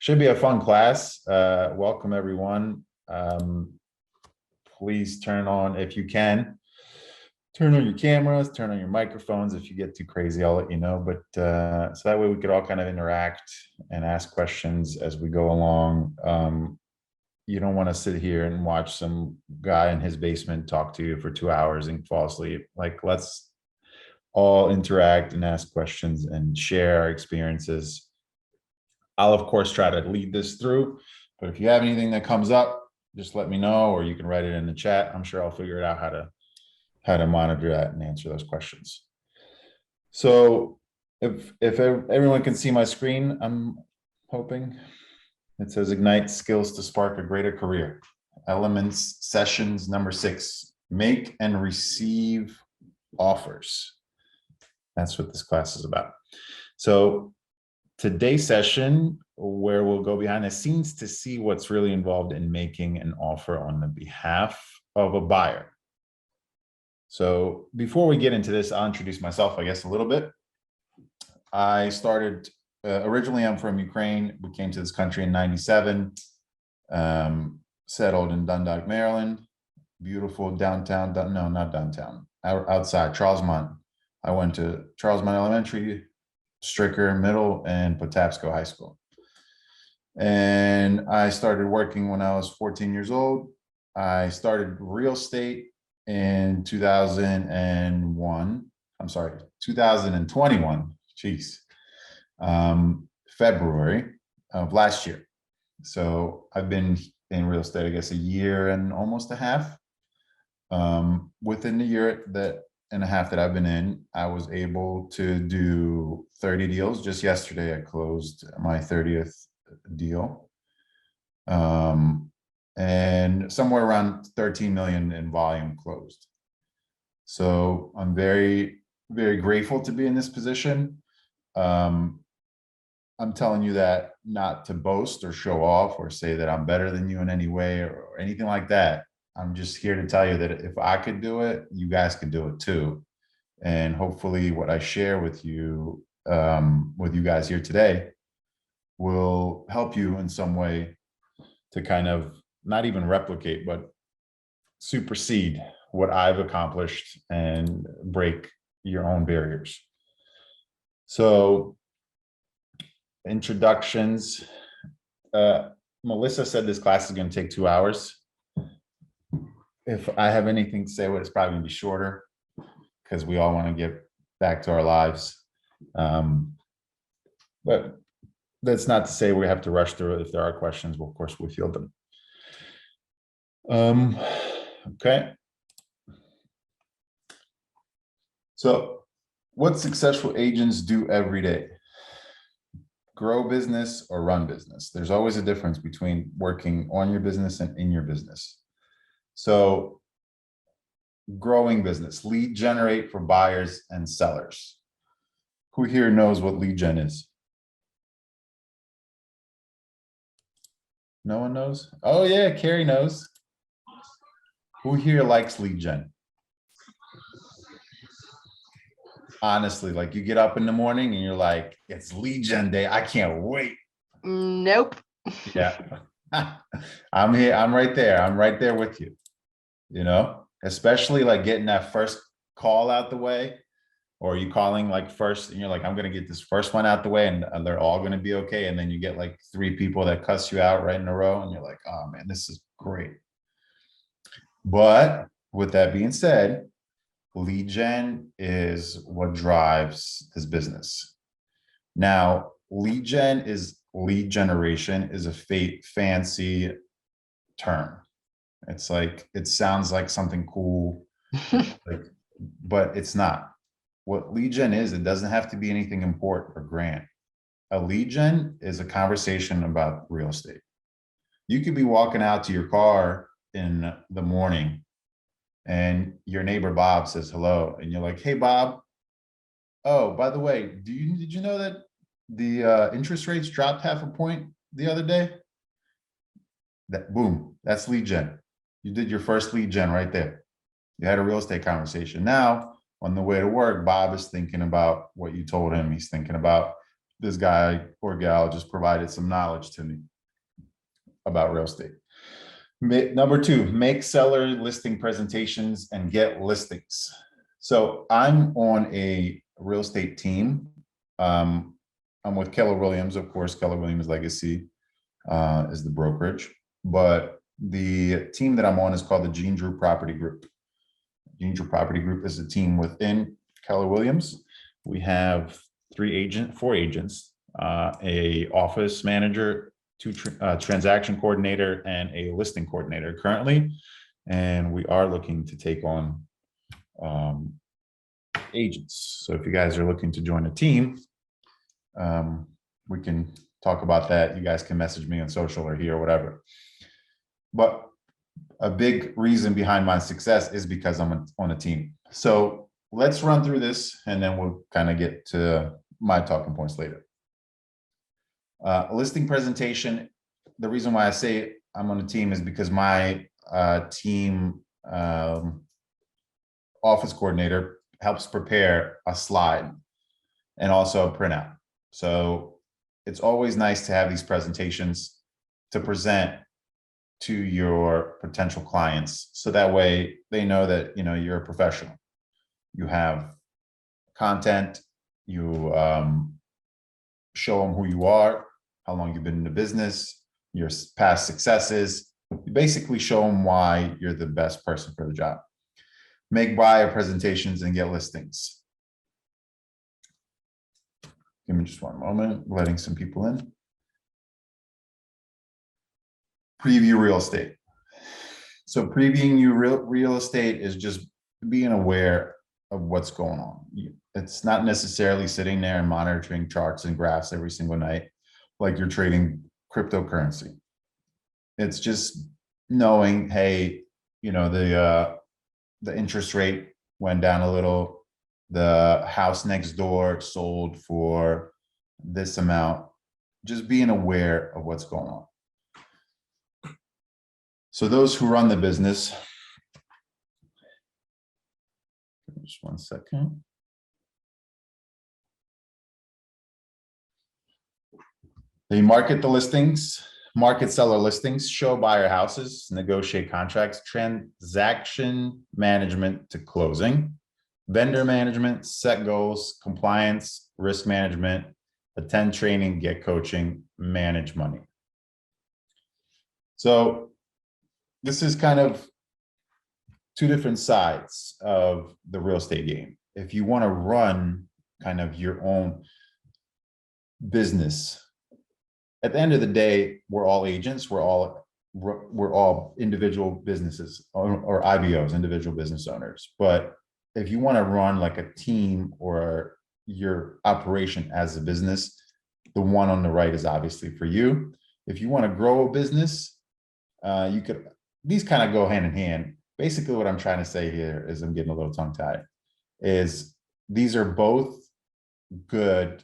Should be a fun class. Welcome everyone. Please turn on, if you can, turn on your cameras, turn on your microphones. If you get too crazy, I'll let you know. But so that way we could all kind of interact and ask questions as we go along. You don't want to sit here and watch some guy in his basement talk to you for 2 hours and fall asleep. Like, let's all interact and ask questions and share our experiences. I'll, of course, try to lead this through, but if you have anything that comes up, just let me know, or you can write it in the chat. I'm sure I'll figure it out how to monitor that and answer those questions. So if everyone can see my screen, I'm hoping. It says Ignite Skills to Spark a Greater Career. Elements, sessions number 6, make and receive offers. That's what this class is about. So today's session, where we'll go behind the scenes to see what's really involved in making an offer on the behalf of a buyer. So before we get into this, I'll introduce myself, I guess, a little bit. I started, originally I'm from Ukraine. We came to this country in '97, settled in Dundalk, Maryland. Beautiful downtown, no, not downtown, outside Charlemont. I went to Charlemont Elementary, Stricker Middle, and Potapsco High School. And I started working when I was 14 years old. I started real estate in 2021. I'm sorry, 2021. Jeez. February of last year. So I've been in real estate, I guess, a year and almost a half. Within the year and a half that I've been in, I was able to do 30 deals. Just yesterday, I closed my 30th deal. And somewhere around 13 million in volume closed. So I'm very, very grateful to be in this position. I'm telling you that not to boast or show off or say that I'm better than you in any way or anything like that. I'm just here to tell you that if I could do it, you guys could do it too. And hopefully what I share with you guys here today will help you in some way to kind of not even replicate, but supersede what I've accomplished and break your own barriers. So introductions. Melissa said this class is going to take 2 hours. If I have anything to say, it's probably going to be shorter because we all want to get back to our lives. But that's not to say we have to rush through it. If there are questions, well, of course, we'll field them. Okay. So what successful agents do every day? Grow business or run business. There's always a difference between working on your business and in your business. So growing business, lead generate for buyers and sellers. Who here knows what lead gen is? No one knows? Oh yeah, Carrie knows. Who here likes lead gen? Honestly, like you get up in the morning and you're like, it's lead gen day. I can't wait. Nope. Yeah. I'm here. I'm right there. I'm right there with you. You know, especially like getting that first call out the way, or you calling like first and you're like, I'm going to get this first one out the way and they're all going to be okay. And then you get like 3 people that cuss you out right in a row and you're like, oh man, this is great. But with that being said, lead gen is what drives this business. Now, lead generation is a fancy term. It's like, it sounds like something cool, but it's not. What lead gen is, it doesn't have to be anything important or grand. A lead gen is a conversation about real estate. You could be walking out to your car in the morning and your neighbor Bob says hello, and you're like, hey Bob, oh, by the way, did you know that the interest rates dropped 0.5 point the other day? That boom, that's lead gen. You did your first lead gen right there. You had a real estate conversation. Now on the way to work, Bob is thinking about what you told him. He's thinking about this guy or gal just provided some knowledge to me about real estate. Number two, make seller listing presentations and get listings. So I'm on a real estate team. I'm with Keller Williams, of course. Keller Williams Legacy is the brokerage, but the team that I'm on is called the Gene Drew Property Group. Gene Drew Property Group is a team within Keller Williams. We have four agents, a office manager, two transaction coordinator, and a listing coordinator currently. And we are looking to take on agents. So if you guys are looking to join a team, we can talk about that. You guys can message me on social or here or whatever. But a big reason behind my success is because I'm on a team. So let's run through this and then we'll kind of get to my talking points later. Listing presentation. The reason why I say I'm on a team is because my team office coordinator helps prepare a slide and also a printout. So it's always nice to have these presentations to present to your potential clients. So that way they know that, you know, you're a professional. You have content, you show them who you are, how long you've been in the business, your past successes. You basically show them why you're the best person for the job. Make buyer presentations and get listings. Give me just one moment, letting some people in. Preview real estate. So previewing your real estate is just being aware of what's going on. It's not necessarily sitting there and monitoring charts and graphs every single night like you're trading cryptocurrency. It's just knowing, hey, you know, the interest rate went down a little, the house next door sold for this amount, just being aware of what's going on. So those who run the business, just one second. They market the listings, market seller listings, show buyer houses, negotiate contracts, transaction management to closing, vendor management, set goals, compliance, risk management, attend training, get coaching, manage money. So this is kind of two different sides of the real estate game. If you want to run kind of your own business, at the end of the day, we're all agents, we're all individual businesses or IBOs, individual business owners. But if you want to run like a team or your operation as a business, the one on the right is obviously for you. If you want to grow a business, you could, these kind of go hand in hand. Basically what I'm trying to say here is, I'm getting a little tongue tied, is these are both good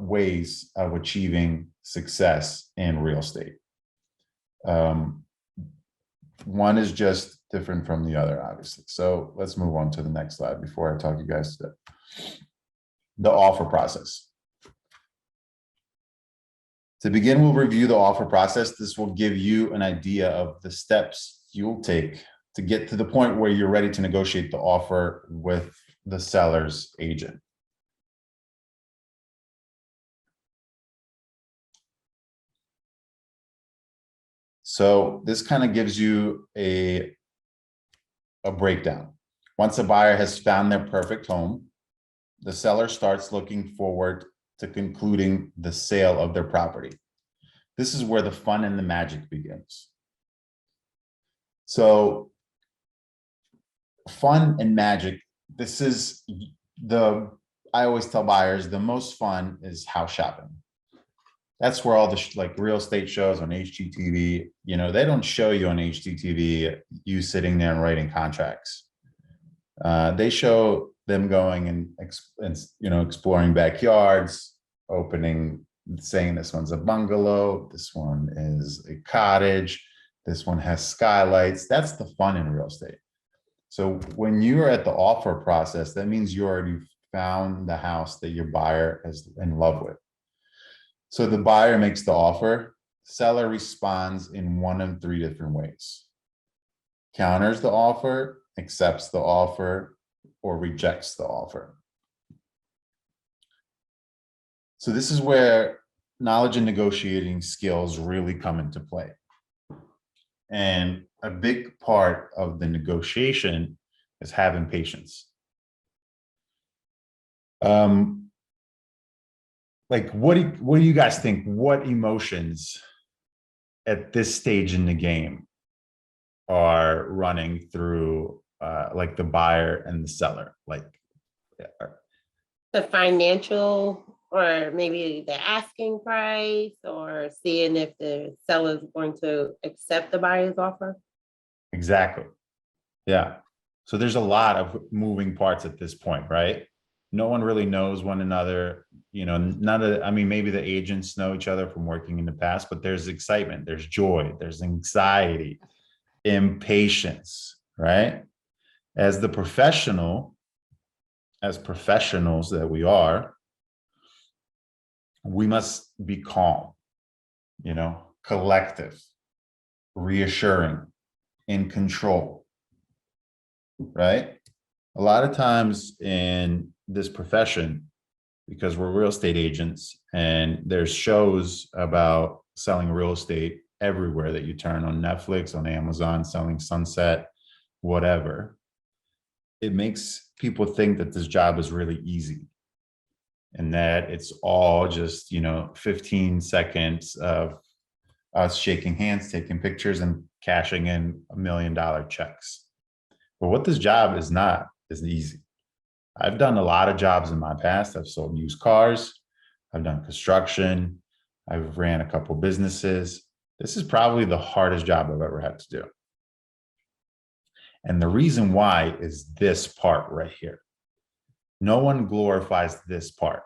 ways of achieving success in real estate. One is just different from the other, obviously. So let's move on to the next slide before I talk you guys to the offer process. To begin, we'll review the offer process. This will give you an idea of the steps you'll take to get to the point where you're ready to negotiate the offer with the seller's agent. So this kind of gives you a breakdown. Once a buyer has found their perfect home, the seller starts looking forward to concluding the sale of their property. This is where the fun and the magic begins. So fun and magic, this is I always tell buyers, the most fun is house shopping. That's where all the like real estate shows on HGTV, you know, they don't show you on HGTV you sitting there and writing contracts. They show them going and you know, exploring backyards, opening, saying this one's a bungalow, this one is a cottage, this one has skylights. That's the fun in real estate. So when you're at the offer process, that means you already found the house that your buyer is in love with. So the buyer makes the offer, seller responds in one of three different ways. Counters the offer, accepts the offer, or rejects the offer. So this is where knowledge and negotiating skills really come into play. And a big part of the negotiation is having patience. Like, what do you guys think? What emotions at this stage in the game are running through like the buyer and the seller? Like the financial, or maybe the asking price, or seeing if the seller is going to accept the buyer's offer. Exactly. Yeah. So there's a lot of moving parts at this point, right? No one really knows one another. You know, none of, I mean, maybe the agents know each other from working in the past, but there's excitement, there's joy, there's anxiety, impatience, right? As the professional, as professionals that we are, we must be calm, you know, collective, reassuring, in control, right? A lot of times in this profession, because we're real estate agents and there's shows about selling real estate everywhere that you turn, on Netflix, on Amazon, selling sunset, whatever. It makes people think that this job is really easy and that it's all just, you know, 15 seconds of us shaking hands, taking pictures, and cashing in $1 million checks. But what this job is not is easy. I've done a lot of jobs in my past. I've sold used cars. I've done construction. I've ran a couple businesses. This is probably the hardest job I've ever had to do. And the reason why is this part right here. No one glorifies this part.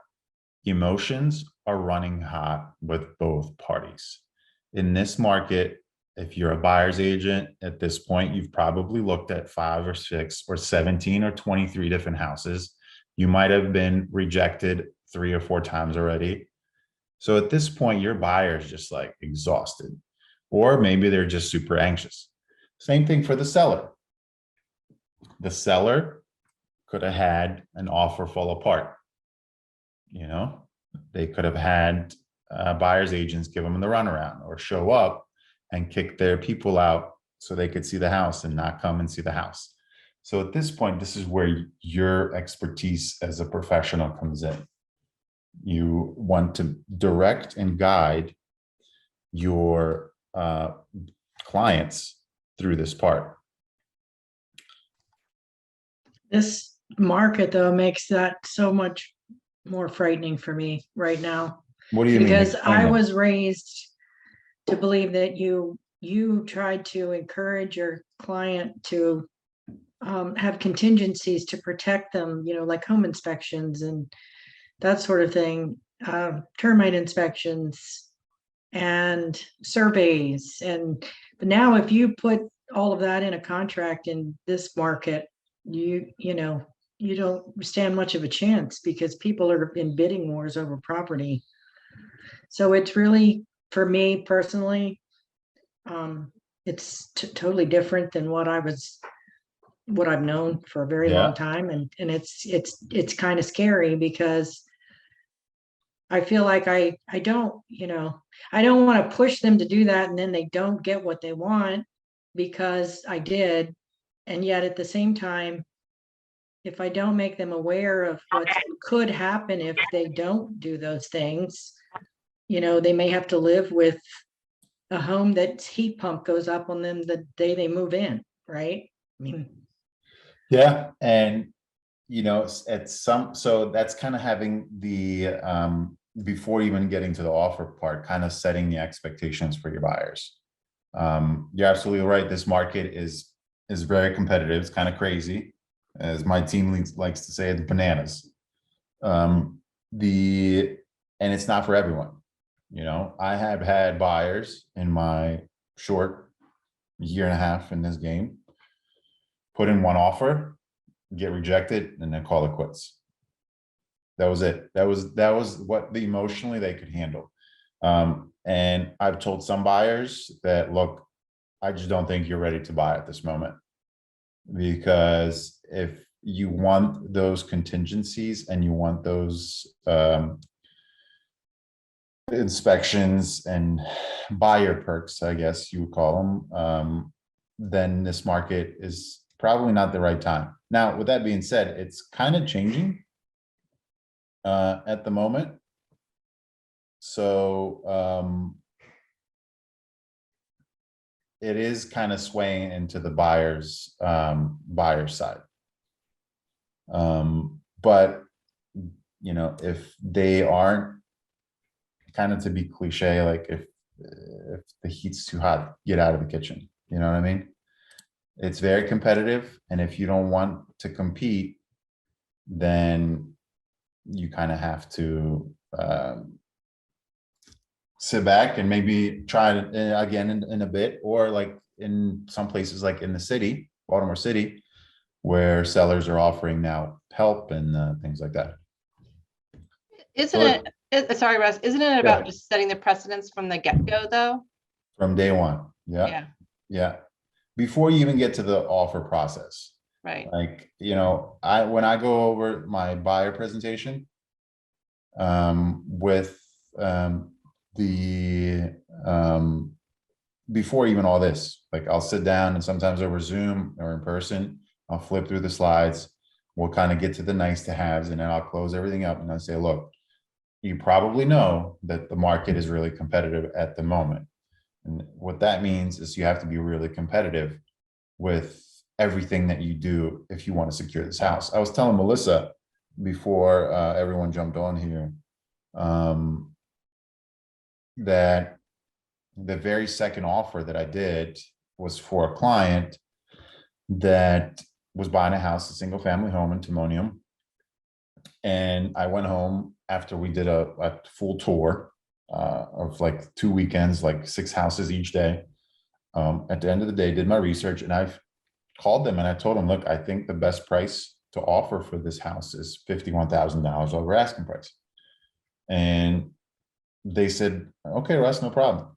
Emotions are running hot with both parties. In this market, if you're a buyer's agent at this point, you've probably looked at 5 or 6 or 17 or 23 different houses. You might have been rejected 3 or 4 times already. So at this point, your buyer is just like exhausted, or maybe they're just super anxious. Same thing for the seller. The seller could have had an offer fall apart. You know, they could have had buyer's agents give them the runaround or show up and kick their people out so they could see the house and not come and see the house. So at this point, this is where your expertise as a professional comes in. You want to direct and guide your clients through this part. This market, though, makes that so much more frightening for me right now. What do you mean? Because Explain I that. was raised to believe that you tried to encourage your client to have contingencies to protect them, you know, like home inspections and that sort of thing, termite inspections and surveys. But now if you put all of that in a contract in this market, you don't stand much of a chance because people are in bidding wars over property. So it's really, for me personally, it's totally different than what I've known for a very long time. And it's kind of scary because I feel like I don't want to push them to do that and then they don't get what they want because I did. And yet at the same time, if I don't make them aware of what could happen if they don't do those things, you know, they may have to live with a home that's heat pump goes up on them the day they move in, right? I mean, yeah, and you know, so that's kind of having the before even getting to the offer part, kind of setting the expectations for your buyers. You're absolutely right. This market is very competitive. It's kind of crazy, as my team likes to say, it's bananas. And it's not for everyone. You know, I have had buyers in my short year and a half in this game put in one offer, get rejected, and then call it quits. That was it. That was what the emotionally they could handle. And I've told some buyers that, look, I just don't think you're ready to buy at this moment, because if you want those contingencies and you want those inspections and buyer perks, I guess you would call them, then this market is probably not the right time. Now, with that being said, it's kind of changing at the moment. So it is kind of swaying into the buyer's side. But you know, if they aren't, kind of to be cliche, like if the heat's too hot, get out of the kitchen. You know what I mean? It's very competitive, and if you don't want to compete, then you kind of have to sit back and maybe try it again in a bit, or like in some places like in the city, Baltimore City, where sellers are offering now help and things like that. Isn't it, sorry, Russ, isn't it about just setting the precedence from the get-go though? From day one. Yeah. Yeah. Before you even get to the offer process. Right. Like, you know, when I go over my buyer presentation with before even all this, like I'll sit down and sometimes over Zoom or in person, I'll flip through the slides. We'll kind of get to the nice to haves, and then I'll close everything up and I'll say, look, you probably know that the market is really competitive at the moment. And what that means is you have to be really competitive with everything that you do if you want to secure this house. I was telling Melissa before everyone jumped on here that the very second offer that I did was for a client that was buying a house, a single family home in Timonium. And I went home after we did a full tour of like 2 weekends, like 6 houses each day. At the end of the day, did my research, and I've called them and I told them, look, I think the best price to offer for this house is $51,000 over asking price. And they said, okay, Russ, no problem.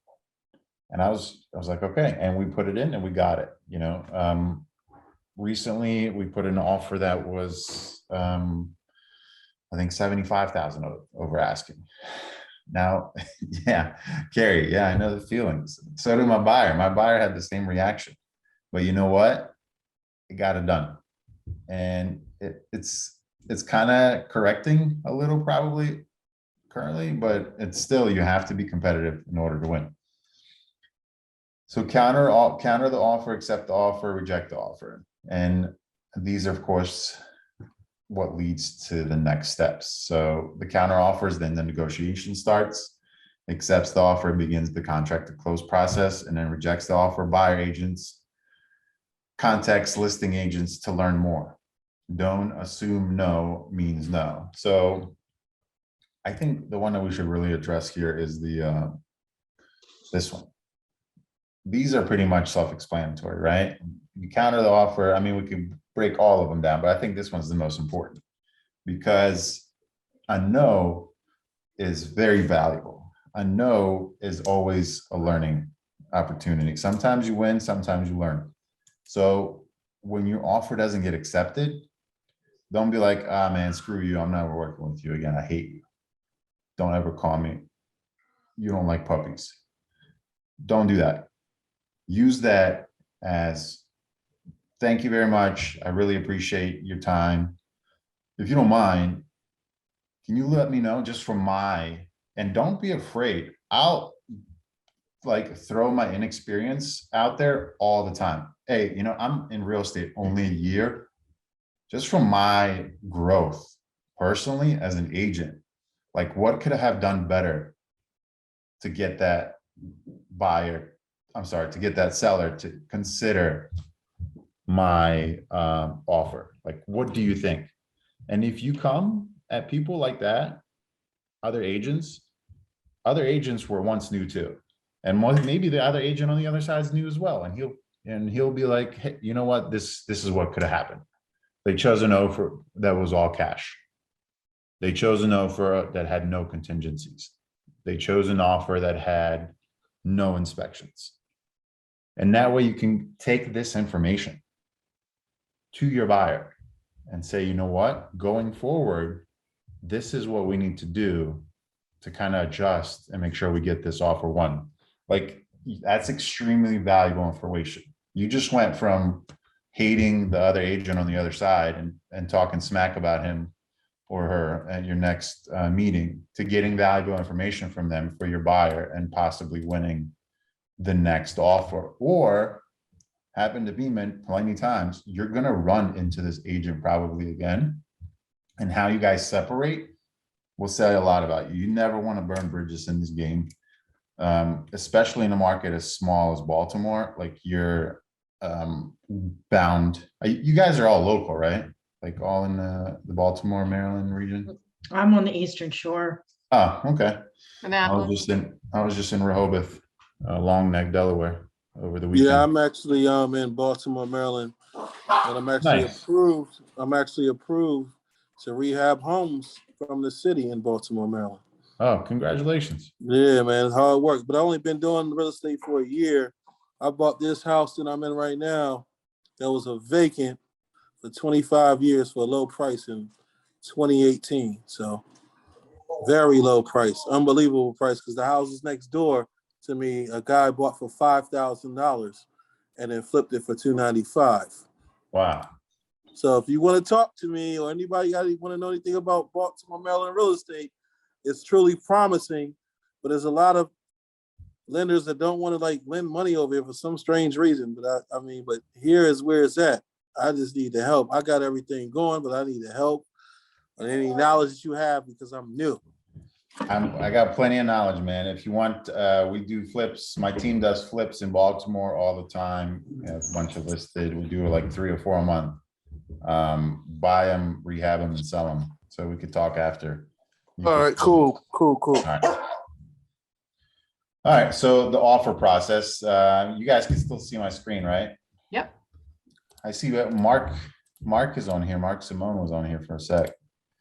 And I was like, okay. And we put it in and we got it, you know. Recently we put in an offer that was, I think 75,000 over asking. Now, yeah, Carrie, yeah, I know the feelings. So did my buyer. My buyer had the same reaction, but you know what? It got it done. And it's kind of correcting a little probably currently, but it's still, you have to be competitive in order to win. So counter the offer, accept the offer, reject the offer. And these are, of course, what leads to the next steps. So the counter offers, then the negotiation starts, accepts the offer, begins the contract to close process, and then rejects the offer. Buyer agents contacts listing agents to learn more. Don't assume no means no. So I think the one that we should really address here is this one. These are pretty much self-explanatory, right? You counter the offer. I mean, we can break all of them down, but I think this one's the most important, because a no is very valuable. A no is always a learning opportunity. Sometimes you win, sometimes you learn. So when your offer doesn't get accepted, don't be like, ah, man, screw you. I'm never working with you again. I hate you. Don't ever call me. You don't like puppies. Don't do that. Use that as, thank you very much. I really appreciate your time. If you don't mind, can you let me know just from and don't be afraid. I'll like throw my inexperience out there all the time. Hey, you know, I'm in real estate only a year. Just from my growth personally as an agent, like what could I have done better to get that to get that seller to consider my offer? Like, what do you think? And if you come at people like that, other agents were once new too. And maybe the other agent on the other side is new as well. And he'll be like, hey, you know what? This is what could have happened. They chose an offer that was all cash. They chose an offer that had no contingencies. They chose an offer that had no inspections. And that way you can take this information to your buyer and say, you know what, going forward, this is what we need to do to kind of adjust and make sure we get this offer won. Like, that's extremely valuable information. You just went from hating the other agent on the other side and talking smack about him or her at your next meeting to getting valuable information from them for your buyer and possibly winning the next offer. Or happened to be meant plenty times, you're going to run into this agent probably again. And how you guys separate will say a lot about you. You never want to burn bridges in this game, especially in a market as small as Baltimore. Like, you're bound. You guys are all local, right? Like, all in the Baltimore, Maryland region. I'm on the Eastern Shore. Oh, okay. Annapolis. I was just in Rehoboth, Long Neck, Delaware over the weekend. Yeah, I'm actually in Baltimore, Maryland, and I'm actually Nice. approved. I'm actually approved to rehab homes from the city in Baltimore, Maryland. Oh, congratulations. Yeah, man, it's hard work. But I only been doing real estate for a year. I bought this house that I'm in right now that was a vacant for 25 years for a low price in 2018. So very low price, unbelievable price, because the houses next door to me, a guy bought for $5,000 and then flipped it for $295. Wow. So if you want to talk to me or anybody want to know anything about Baltimore, Maryland real estate, it's truly promising, but there's a lot of lenders that don't want to like lend money over here for some strange reason. But but here is where it's at. I just need the help. I got everything going, but I need the help and any knowledge that you have because I'm new. I got plenty of knowledge, man. If you want, we do flips. My team does flips in Baltimore all the time. We have a bunch of listed. We do like 3 or 4 a month. Buy them, rehab them, and sell them. So we could talk after. All right, cool. All right. All right. So the offer process. You guys can still see my screen, right? Yep. I see that Mark is on here. Mark Simone was on here for a sec.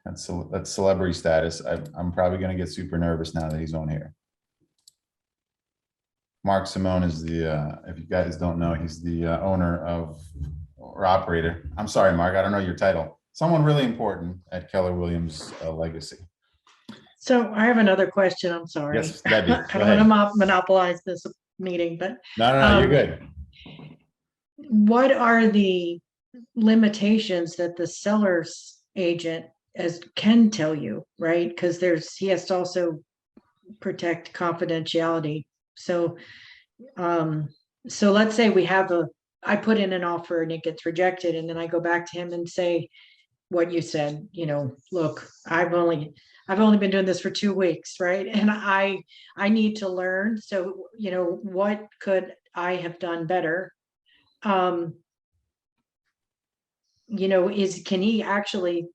That's celebrity status. I'm probably going to get super nervous now that he's on here. Mark Simone is if you guys don't know, he's the owner of or operator. I'm sorry, Mark, I don't know your title. Someone really important at Keller Williams Legacy. So I have another question. I'm sorry. Yes, Debbie, I go don't want to monopolize this meeting, but No, you're good. what are the limitations that the seller's agent can tell you, right? Because he has to also protect confidentiality. So let's say I put in an offer and it gets rejected, and then I go back to him and say what you said, look, I've only been doing this for 2 weeks, right? And I need to learn. So, what could I have done better? Can he actually,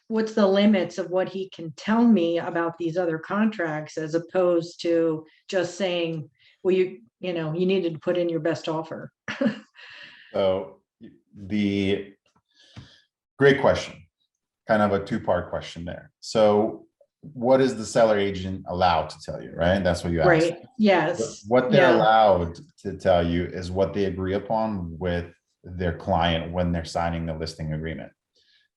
what's the limits of what he can tell me about these other contracts, as opposed to just saying, well, you needed to put in your best offer? So the great question, kind of a 2-part question there. So what is the seller agent allowed to tell you, right? That's what you asked. Right. Yes. What they're allowed to tell you is what they agree upon with their client when they're signing the listing agreement.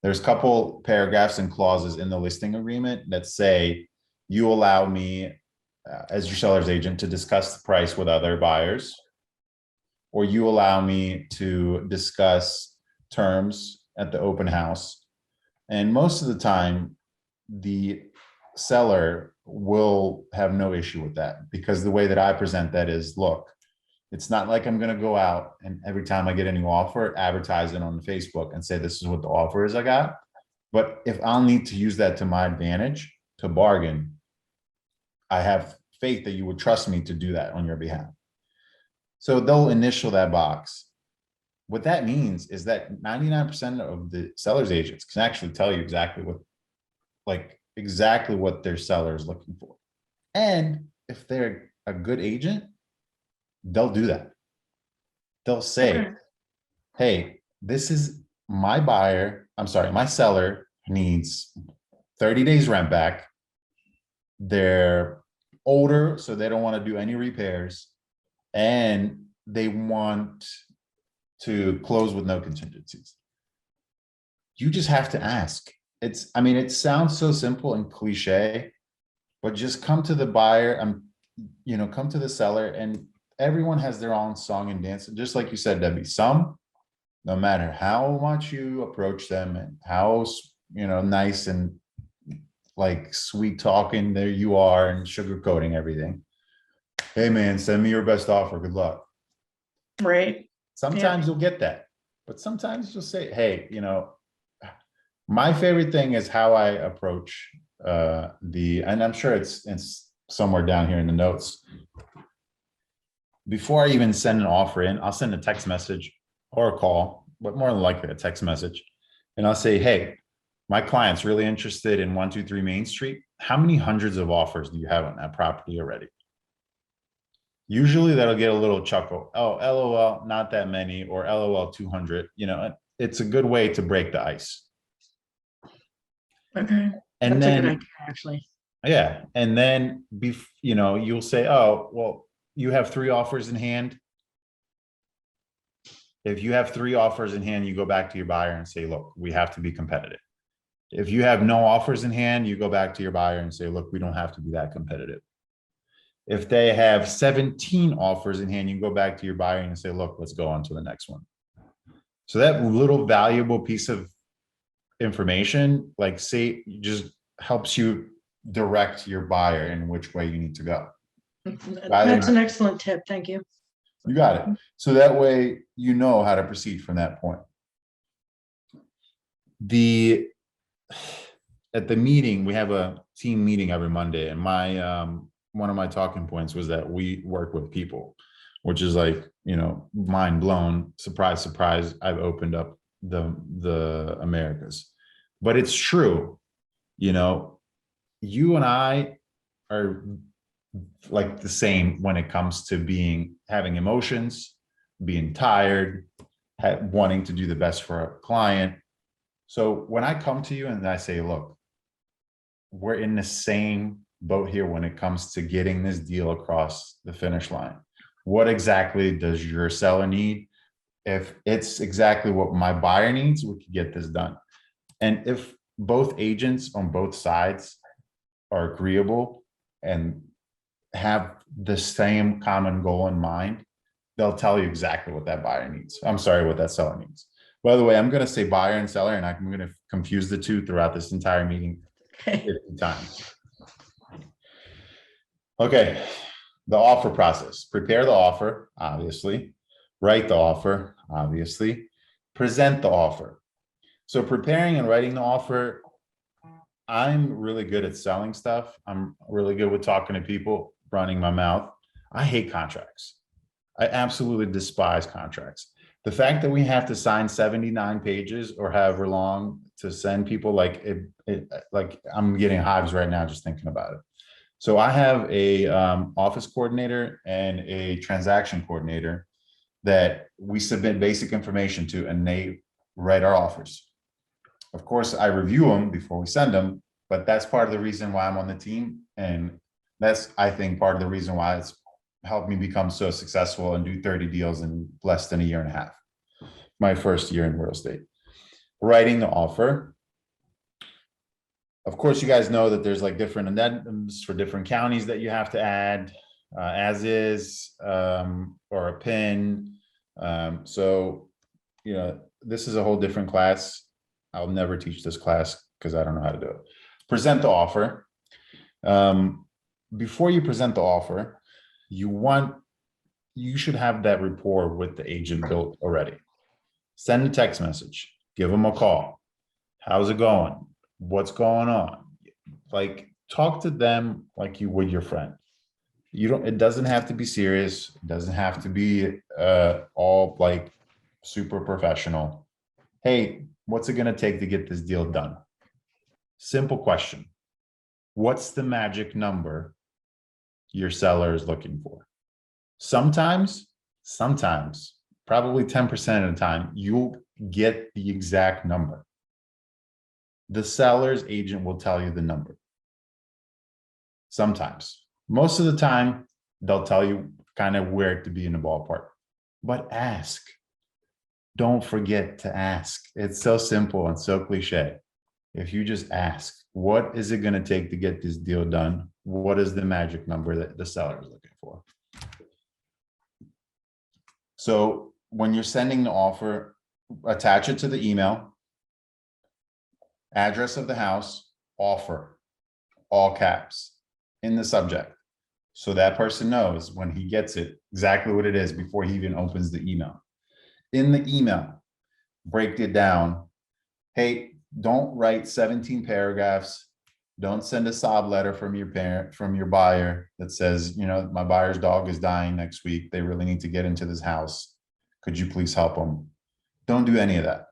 There's a couple paragraphs and clauses in the listing agreement that say you allow me as your seller's agent to discuss the price with other buyers, or you allow me to discuss terms at the open house. And most of the time, the seller will have no issue with that, because the way that I present that is, look, it's not like I'm going to go out and every time I get a new offer, advertise it on Facebook and say, this is what the offer is I got. But if I'll need to use that to my advantage to bargain, I have faith that you would trust me to do that on your behalf. So they'll initial that box. What that means is that 99% of the seller's agents can actually tell you exactly what their seller is looking for. And if they're a good agent, they'll do that. They'll say, hey, this is my seller needs 30 days rent back. They're older, so they don't want to do any repairs, and they want to close with no contingencies. You just have to ask. I mean, it sounds so simple and cliche, but just come to the buyer and, come to the seller, and everyone has their own song and dance. Just like you said, Debbie, some, no matter how much you approach them and how, nice and like sweet talking there you are and sugarcoating everything. Hey man, send me your best offer. Good luck. Right. Sometimes you'll get that, but sometimes you'll say, hey, my favorite thing is how I approach and I'm sure it's somewhere down here in the notes. Before I even send an offer in, I'll send a text message or a call, but more than likely a text message. And I'll say, hey, my client's really interested in 123 Main Street. How many hundreds of offers do you have on that property already? Usually that'll get a little chuckle. Oh, LOL, not that many, or LOL 200. It's a good way to break the ice. Okay. And That's a good then, idea, actually. yeah. And then, you'll say, oh, well, you have 3 offers in hand. If you have 3 offers in hand, you go back to your buyer and say, look, we have to be competitive. If you have no offers in hand, you go back to your buyer and say, look, we don't have to be that competitive. If they have 17 offers in hand, you go back to your buyer and say, look, let's go on to the next one. So that little valuable piece of information, like say, just helps you direct your buyer in which way you need to go. That's an excellent tip. Thank you. You got it. So that way, you know how to proceed from that point. At the meeting, we have a team meeting every Monday, and one of my talking points was that we work with people, which is like, mind blown. Surprise, surprise. I've opened up the Americas, but it's true. You and I are like the same when it comes to having emotions, being tired, wanting to do the best for a client. So when I come to you and I say, look, we're in the same boat here when it comes to getting this deal across the finish line. What exactly does your seller need? If it's exactly what my buyer needs, we can get this done. And if both agents on both sides are agreeable and have the same common goal in mind, they'll tell you exactly what that buyer needs. I'm sorry, what that seller needs. By the way, I'm going to say buyer and seller, and I'm going to confuse the two throughout this entire meeting 50 times. Okay, the offer process. Prepare the offer, obviously. Write the offer, obviously. Present the offer. So preparing and writing the offer, I'm really good at selling stuff. I'm really good with talking to people, running my mouth. I hate contracts. I absolutely despise contracts. The fact that we have to sign 79 pages or however long to send people, like I'm getting hives right now just thinking about it. So I have a office coordinator and a transaction coordinator that we submit basic information to, and they write our offers. Of course, I review them before we send them, but that's part of the reason why I'm on the team. And that's, I think, part of the reason why it's helped me become so successful and do 30 deals in less than a year and a half. My first year in real estate. Writing the offer. Of course, you guys know that there's like different addendums for different counties that you have to add, as is, or a PIN. So, this is a whole different class. I'll never teach this class because I don't know how to do it. Present the offer. Before you present the offer, you should have that rapport with the agent built already. Send a text message, give them a call. How's it going? What's going on? Like, talk to them like you would your friend. It doesn't have to be serious. It doesn't have to be all like super professional. Hey, what's it going to take to get this deal done? Simple question. What's the magic number your seller is looking for? Sometimes, probably 10% of the time, you'll get the exact number. the seller's agent will tell you the number. Sometimes, most of the time, they'll tell you kind of where to be in the ballpark, but ask. Don't forget to ask. It's so simple and so cliche. If you just ask, what is it going to take to get this deal done? What is the magic number that the seller is looking for? So when you're sending the offer, attach it to the email, address of the house, offer, all caps in the subject. So that person knows when he gets it exactly what it is before he even opens the email. In the email, break it down. Hey, don't write 17 paragraphs. Don't send a sob letter from your buyer that says, you know, my buyer's dog is dying next week. They really need to get into this house. Could you please help them? Don't do any of that.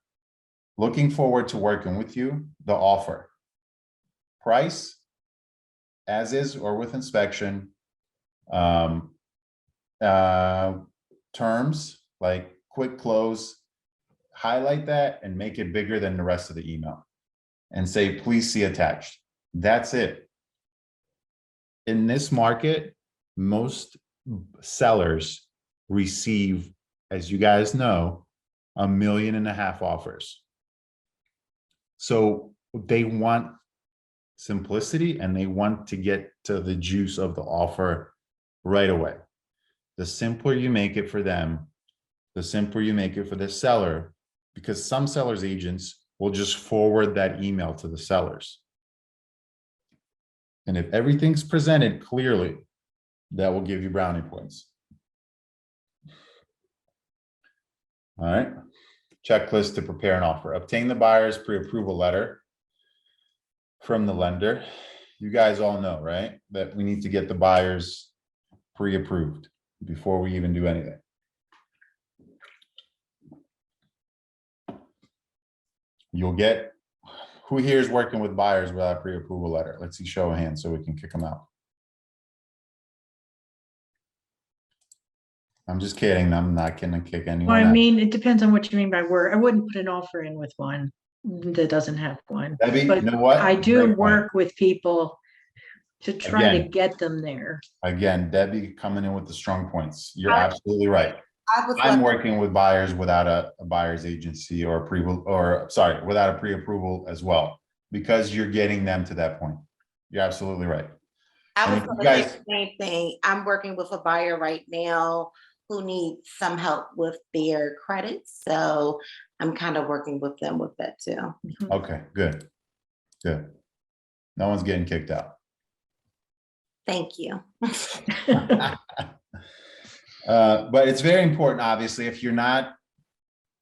Looking forward to working with you. The offer. Price, as is or with inspection. Terms, like quick close, highlight that and make it bigger than the rest of the email and say, please see attached. That's it. In this market, most sellers receive, as you guys know, 1.5 million offers. So they want simplicity and they want to get to the juice of the offer right away. The simpler you make it for them, the simpler you make it for the seller, because some sellers agents will just forward that email to the sellers. And if everything's presented clearly, that will give you brownie points. All right. Checklist to prepare an offer. Obtain the buyer's pre-approval letter from the lender. You guys all know, right, that we need to get the buyers pre-approved before we even do anything. You'll get, who here is working with buyers without a pre-approval letter? Let's see, show of hands so we can kick them out. I'm just kidding. I'm not gonna kick anyone Well, I out. mean, it depends on what you mean by work. I wouldn't put an offer in with one that doesn't have one. Debbie, But you know what? I do Great point. work with people to try to Again. get them there. Again, Debbie coming in with the strong points. You're I- absolutely right. I'm working with buyers without a buyer's agency or without a pre-approval as well, because you're getting them to that point. You're absolutely right. I was And gonna you guys- say the same thing. I'm working with a buyer right now who needs some help with their credit. So I'm kind of working with them with that too. Okay, good. Good. No one's getting kicked out. Thank you. But it's very important, obviously, if you're not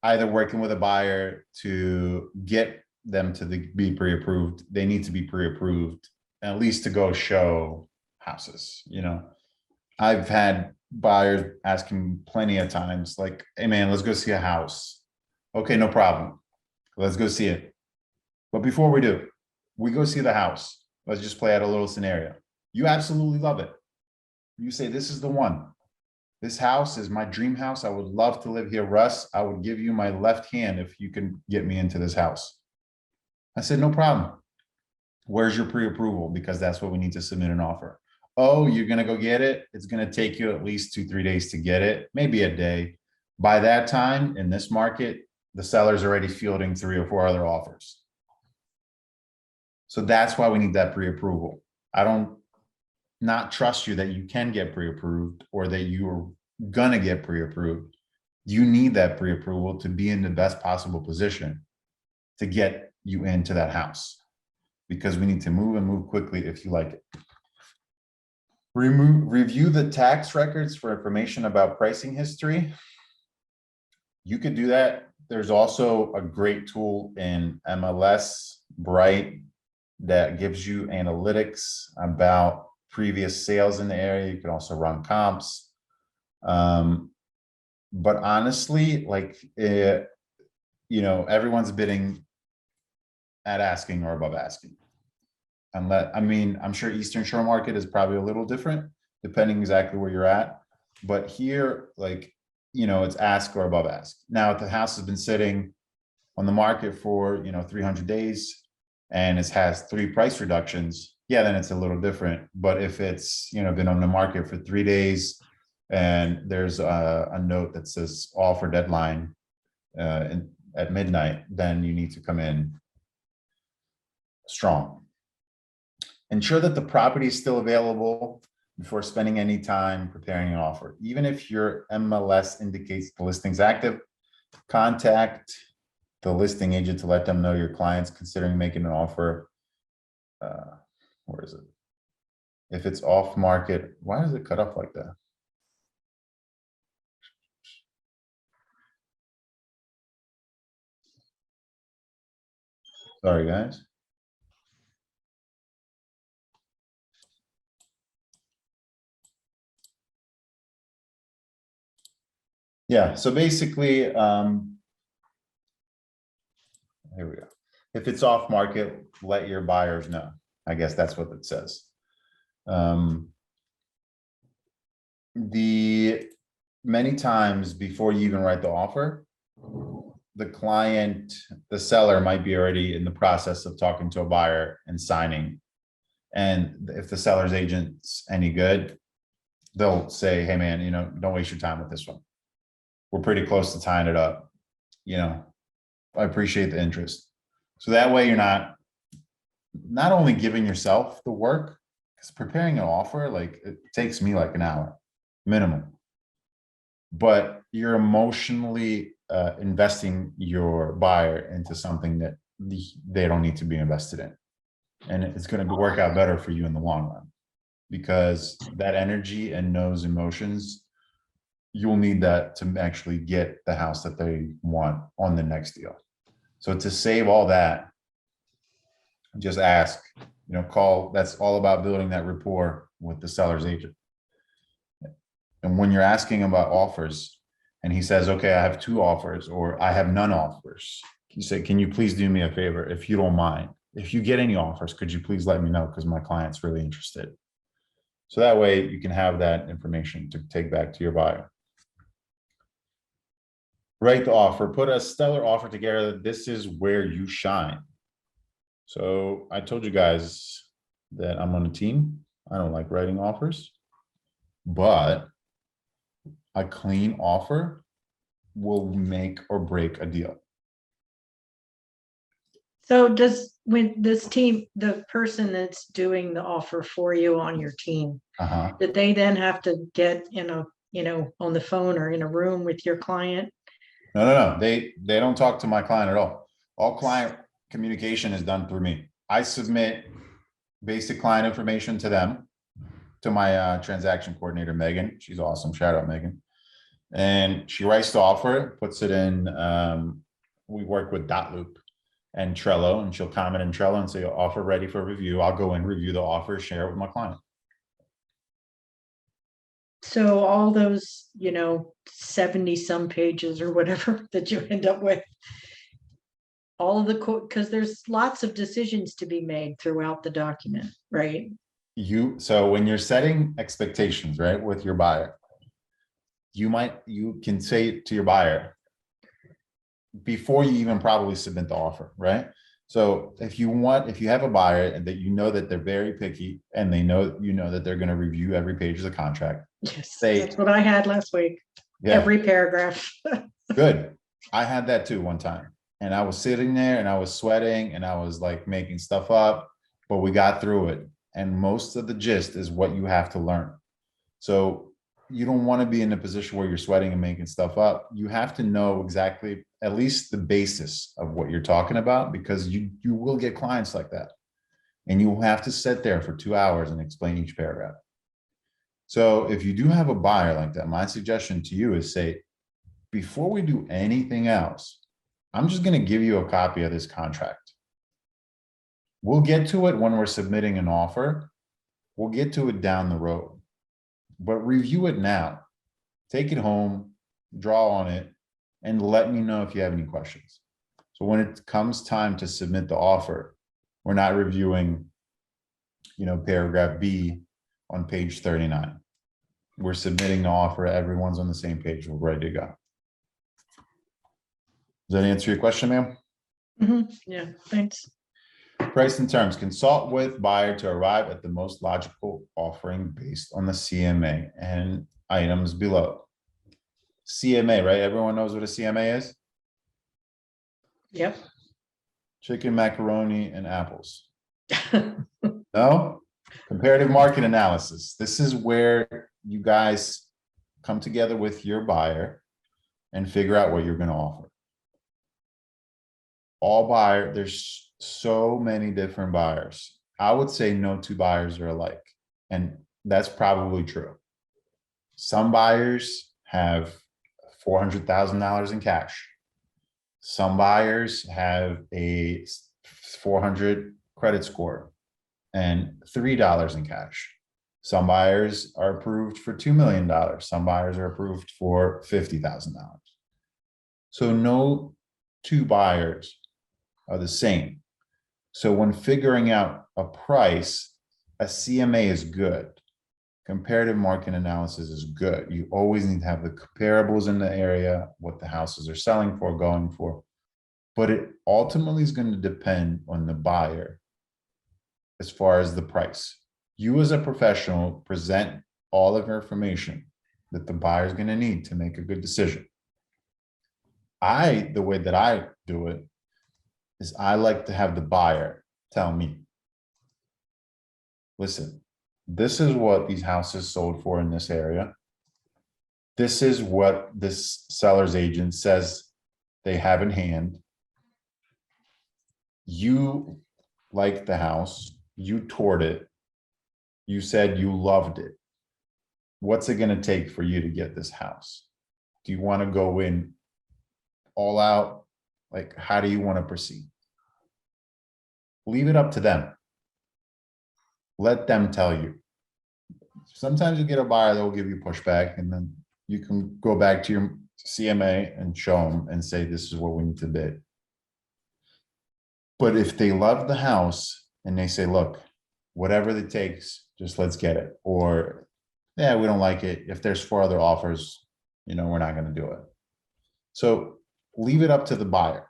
either working with a buyer to get them to be pre-approved, they need to be pre-approved, at least to go show houses. You know, I've had buyers asking plenty of times, like, hey man, let's go see a house. Okay, no problem. Let's go see it. But before we do, we go see the house. Let's just play out a little scenario. You absolutely love it. You say, this is the one. This house is my dream house. I would love to live here. Russ, I would give you my left hand if you can get me into this house. I said, no problem. Where's your pre-approval? Because that's what we need to submit an offer. Oh, you're going to go get it? It's going to take you at least 2-3 days to get it, maybe a day. By that time, in this market, the seller's already fielding 3 or 4 other offers. So that's why we need that pre-approval. I don't not trust you that you can get pre-approved or that you're gonna get pre-approved. You need that pre-approval to be in the best possible position to get you into that house, because we need to move and move quickly if you like it. Review the tax records for information about pricing history. You could do that. There's also a great tool in MLS, Bright, that gives you analytics about previous sales in the area. You can also run comps. But honestly, like, you know, everyone's bidding at asking or above asking. I mean, I'm sure Eastern Shore market is probably a little different depending exactly where you're at. But here, like, you know, it's ask or above ask. Now, if the house has been sitting on the market for, you know, 300 days and it has 3 price reductions, yeah, then it's a little different. But if it's, been on the market for 3 days and there's a note that says offer deadline at midnight, then you need to come in strong. Ensure that the property is still available before spending any time preparing an offer. Even if your MLS indicates the listing's active, contact the listing agent to let them know your client's considering making an offer. Where is it? If it's off market, why does it cut off like that? Sorry, guys. Yeah, so basically, here we go. If it's off market, let your buyers know. I guess that's what it says. The many times before you even write the offer, the seller might be already in the process of talking to a buyer and signing. And if the seller's agent's any good, they'll say, hey man, don't waste your time with this one. We're pretty close to tying it up. I appreciate the interest. So that way you're not only giving yourself the work, because preparing an offer, like it takes me like an hour minimum, but you're emotionally investing your buyer into something that they don't need to be invested in. And it's going to work out better for you in the long run, because that energy and those emotions, you'll need that to actually get the house that they want on the next deal. So to save all that, just ask, call. That's all about building that rapport with the seller's agent. And when you're asking about offers and he says, okay, I have 2 offers or I have none offers, you say, can you please do me a favor, if you don't mind? If you get any offers, could you please let me know, because my client's really interested. So that way you can have that information to take back to your buyer. Write the offer, put a stellar offer together. This is where you shine. So I told you guys that I'm on a team. I don't like writing offers, but a clean offer will make or break a deal. So when this team, the person that's doing the offer for you on your team, did they then have to get on the phone or in a room with your client? No. They don't talk to my client at all. All client communication is done through me. I submit basic client information to them, to my transaction coordinator, Megan. She's awesome. Shout out, Megan. And she writes the offer, puts it in. We work with Dotloop and Trello, and she'll comment in Trello and say, offer ready for review. I'll go and review the offer, share it with my client. So all those, 70 some pages or whatever that you end up with, all of the quote, because there's lots of decisions to be made throughout the document, right? So when you're setting expectations, right, with your buyer, you can say to your buyer before you even probably submit the offer, right? So if you have a buyer and that that they're very picky and they know that they're going to review every page of the contract. Yes, that's what I had last week. Yeah. Every paragraph. Good. I had that too one time. And I was sitting there and I was sweating and I was like making stuff up, but we got through it. And most of the gist is what you have to learn. So you don't want to be in a position where you're sweating and making stuff up. You have to know exactly at least the basis of what you're talking about, because you will get clients like that. And you will have to sit there for 2 hours and explain each paragraph. So if you do have a buyer like that, my suggestion to you is say, before we do anything else, I'm just going to give you a copy of this contract. We'll get to it when we're submitting an offer. We'll get to it down the road, but review it now. Take it home, draw on it, and let me know if you have any questions. So when it comes time to submit the offer, we're not reviewing, paragraph B on page 39. We're submitting the offer. Everyone's on the same page. We're ready to go. Does that answer your question, ma'am? Yeah, thanks. Price and terms, consult with buyer to arrive at the most logical offering based on the CMA and items below. CMA, right? Everyone knows what a CMA is? Yep. Chicken, macaroni, and apples. No? Comparative market analysis. This is where you guys come together with your buyer and figure out what you're going to offer. All buyer, there's so many different buyers. I would say no two buyers are alike. And that's probably true. Some buyers have $400,000 in cash. Some buyers have a 400 credit score and $3 in cash. Some buyers are approved for $2 million. Some buyers are approved for $50,000. So no two buyers are the same. So when figuring out a price, a CMA is good. Comparative market analysis is good. You always need to have the comparables in the area, what the houses are selling for, going for. But it ultimately is going to depend on the buyer as far as the price. You as a professional present all of your information that the buyer is going to need to make a good decision. The way that I do it is I like to have the buyer tell me, listen, this is what these houses sold for in this area. This is what this seller's agent says they have in hand. You liked the house, you toured it, you said you loved it. What's it going to take for you to get this house? Do you want to go in all out? Like, how do you want to proceed? Leave it up to them. Let them tell you. Sometimes you get a buyer that will give you pushback, and then you can go back to your CMA and show them and say, this is what we need to bid. But if they love the house and they say, look, whatever it takes, just let's get it. Or, yeah, we don't like it. If there's 4 other offers, we're not going to do it. So leave it up to the buyer.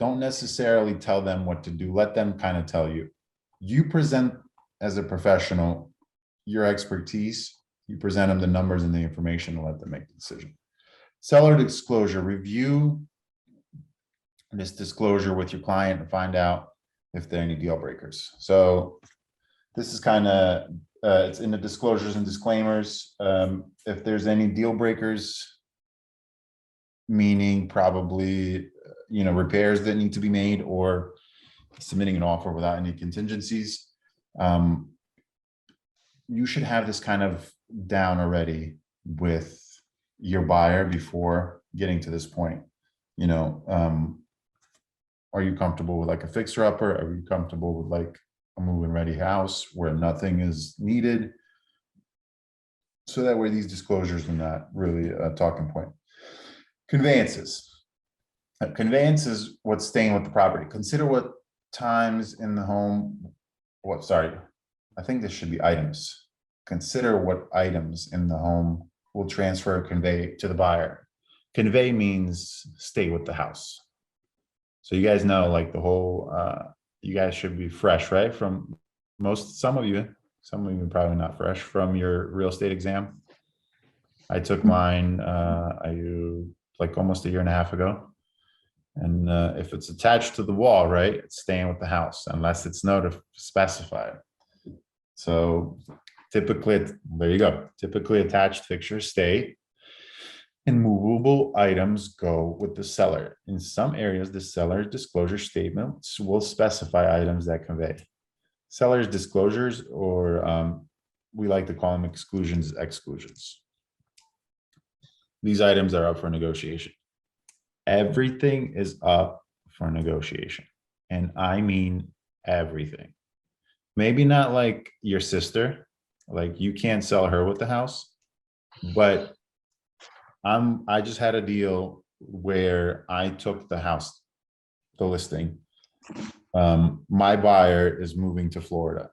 Don't necessarily tell them what to do. Let them kind of tell you. You present as a professional your expertise. You present them the numbers and the information and let them make the decision. Seller disclosure. Review this disclosure with your client and find out if there are any deal breakers. So this is kind of, it's in the disclosures and disclaimers. If there's any deal breakers, meaning probably, repairs that need to be made or submitting an offer without any contingencies, you should have this kind of down already with your buyer before getting to this point. Are you comfortable with like a fixer-upper? Are you comfortable with like a move-in ready house where nothing is needed? So that way these disclosures are not really a talking point. Conveyances. Conveyance is what's staying with the property. Consider what times in the home, I think this should be items. Consider what items in the home will transfer or convey to the buyer. Convey means stay with the house. So you guys know, like the whole, you guys should be fresh, right? From some of you probably not fresh from your real estate exam. I took mine, like almost a year and a half ago. And if it's attached to the wall, right, it's staying with the house unless it's specified. So typically, there you go. Typically attached fixtures stay and movable items go with the seller. In some areas, the seller's disclosure statements will specify items that convey. Seller's disclosures, or we like to call them exclusions. These items are up for negotiation. Everything is up for negotiation. And I mean everything. Maybe not like your sister, like you can't sell her with the house, but I just had a deal where I took the house, the listing. My buyer is moving to Florida.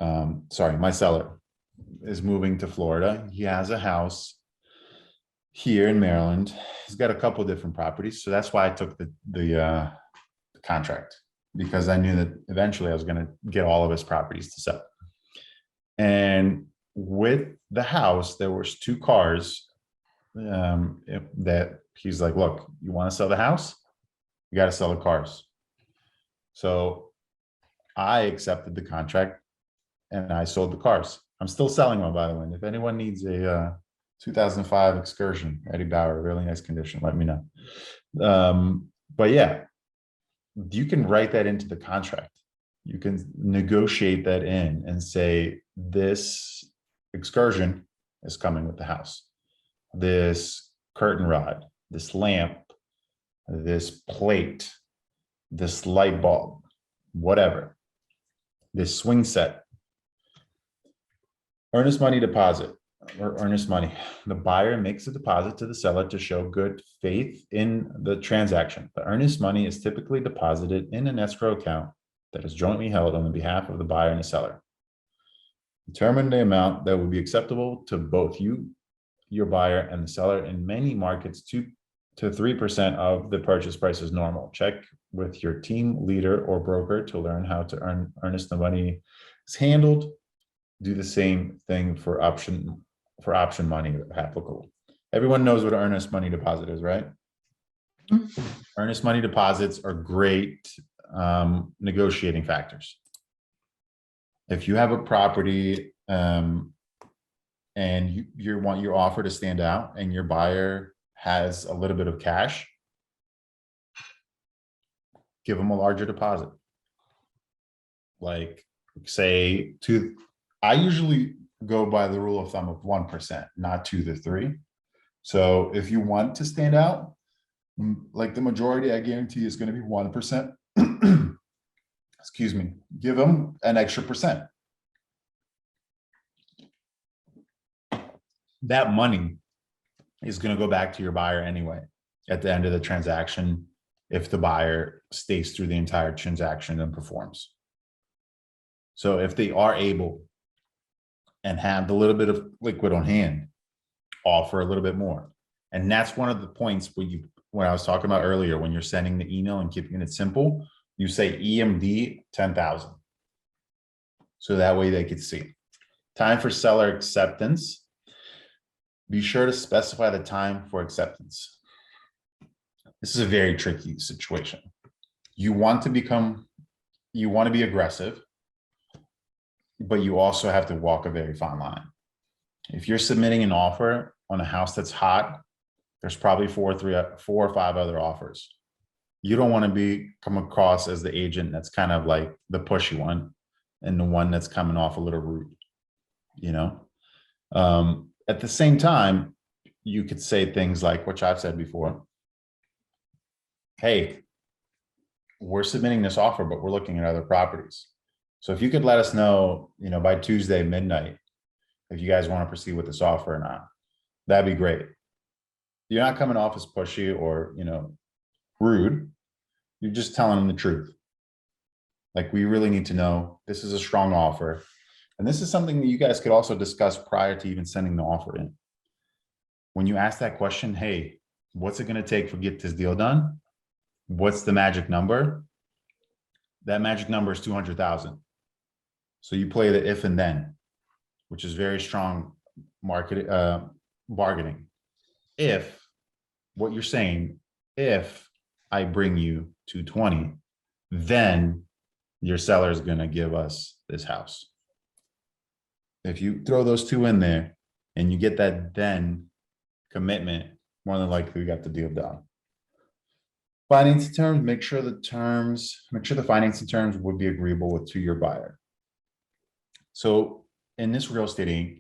My seller is moving to Florida. He has a house here in Maryland. He's got a couple different properties. So that's why I took the contract because I knew that eventually I was going to get all of his properties to sell. And with the house, there was 2 cars that he's like, look, you want to sell the house? You got to sell the cars. So I accepted the contract and I sold the cars. I'm still selling one, by the way. If anyone needs a 2005 Excursion, Eddie Bauer, really nice condition, let me know. But yeah, you can write that into the contract. You can negotiate that in and say, this Excursion is coming with the house. This curtain rod, this lamp, this plate, this light bulb, whatever, this swing set. Earnest money deposit or earnest money. The buyer makes a deposit to the seller to show good faith in the transaction. The earnest money is typically deposited in an escrow account that is jointly held on the behalf of the buyer and the seller. Determine the amount that would be acceptable to both you, your buyer, and the seller. In many markets, 2 to 3% of the purchase price is normal. Check with your team leader or broker to learn how to earnest the money is handled. Do the same thing for option money applicable. Everyone knows what an earnest money deposit is, right? Earnest money deposits are great negotiating factors. If you have a property and you want your offer to stand out and your buyer has a little bit of cash, give them a larger deposit. Like say I usually go by the rule of thumb of 1%, not 2 to 3. So if you want to stand out, like the majority, I guarantee is going to be 1%. Excuse me, give them an extra percent. That money is going to go back to your buyer anyway at the end of the transaction if the buyer stays through the entire transaction and performs. So if they are able and have the little bit of liquid on hand, offer a little bit more. And that's one of the points when I was talking about earlier, when you're sending the email and keeping it simple, you say EMD 10,000. So that way they could see. Time for seller acceptance. Be sure to specify the time for acceptance. This is a very tricky situation. You want to be aggressive, but you also have to walk a very fine line. If you're submitting an offer on a house that's hot, there's probably 4 or 5 other offers. You don't want to come across as the agent that's kind of like the pushy one and the one that's coming off a little rude, you know? At the same time, you could say things like, which I've said before, hey, we're submitting this offer, but we're looking at other properties. So if you could let us know, by Tuesday midnight, if you guys want to proceed with this offer or not, that'd be great. You're not coming off as pushy or, rude. You're just telling them the truth. Like, we really need to know this is a strong offer. And this is something that you guys could also discuss prior to even sending the offer in. When you ask that question, hey, what's it going to take to get this deal done? What's the magic number? That magic number is 200,000. So you play the if and then, which is very strong bargaining. If what you're saying, if I bring you 220, then your seller is going to give us this house. If you throw those 2 in there and you get that then commitment, more than likely we got the deal done. Financing terms, make sure the financing terms would be agreeable to your buyer. So in this real estate Inc.,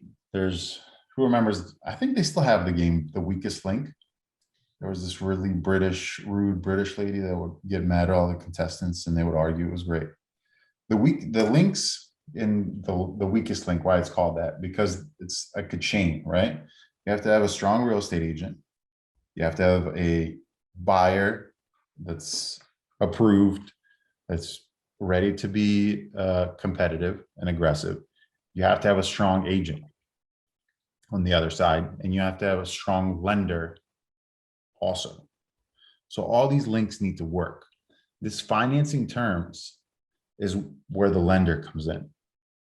who remembers, I think they still have the game, The Weakest Link. There was this really rude British lady that would get mad at all the contestants and they would argue. It was great. The links in the Weakest Link, why it's called that, because it's like a chain, right? You have to have a strong real estate agent. You have to have a buyer that's approved, that's ready to be competitive and aggressive. You have to have a strong agent on the other side, and you have to have a strong lender also. So all these links need to work. this financing terms is where the lender comes in.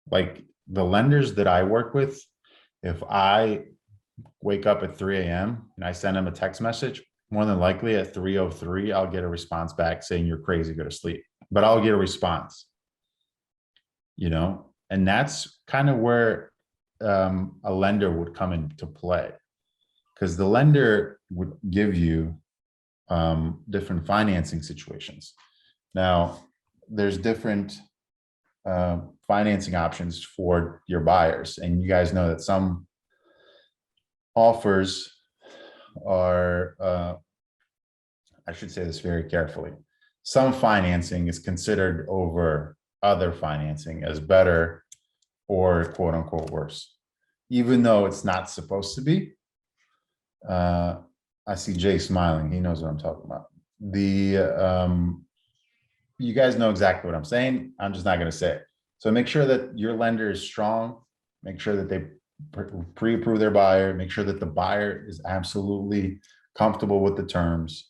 Like the lenders that I work with, if I wake up at 3 a.m. and I send them a text message, more than likely at 3:03, I'll get a response back saying you're crazy, go to sleep. But I'll get a response, you know, and that's kind of where a lender would come into play, because the lender would give you different financing situations. Now, there's different financing options for your buyers, and you guys know that some offers are, I should say this very carefully, some financing is considered over other financing as better or quote unquote worse, even though it's not supposed to be. I see Jay smiling. He knows what I'm talking about. You guys know exactly what I'm saying. I'm just not going to say it. So make sure that your lender is strong. Make sure that they pre-approve their buyer. Make sure that the buyer is absolutely comfortable with the terms.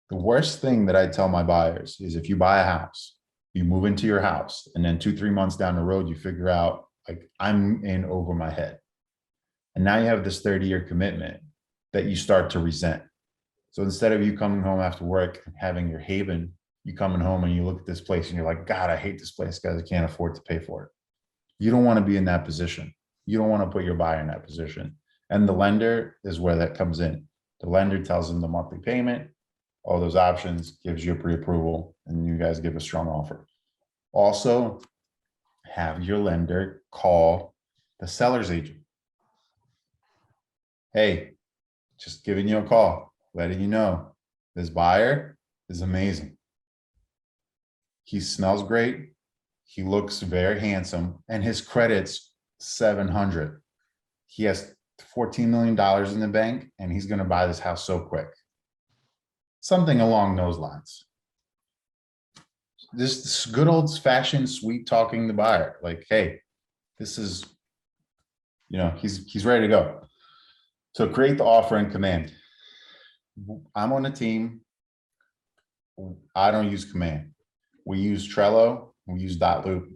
The worst thing that I tell my buyers is if you buy a house, you move into your house, and then 2-3 months down the road, you figure out, like, I'm in over my head. And now you have this 30-year commitment that you start to resent. So instead of you coming home after work and having your haven, you coming home and you look at this place and you're like, God, I hate this place because I can't afford to pay for it. You don't want to be in that position. You don't want to put your buyer in that position. And the lender is where that comes in. The lender tells them the monthly payment, all those options, gives you a pre-approval, and you guys give a strong offer. Also, have your lender call the seller's agent. Hey, just giving you a call, letting you know this buyer is amazing. He smells great. He looks very handsome, and his credit's 700. He has $14 million in the bank, and he's going to buy this house so quick. Something along those lines. This good old fashioned sweet talking the buyer, like, hey, this is, you know, he's ready to go. So create the offer in Command. I'm on a team. I don't use Command. We use Trello. We use Dotloop.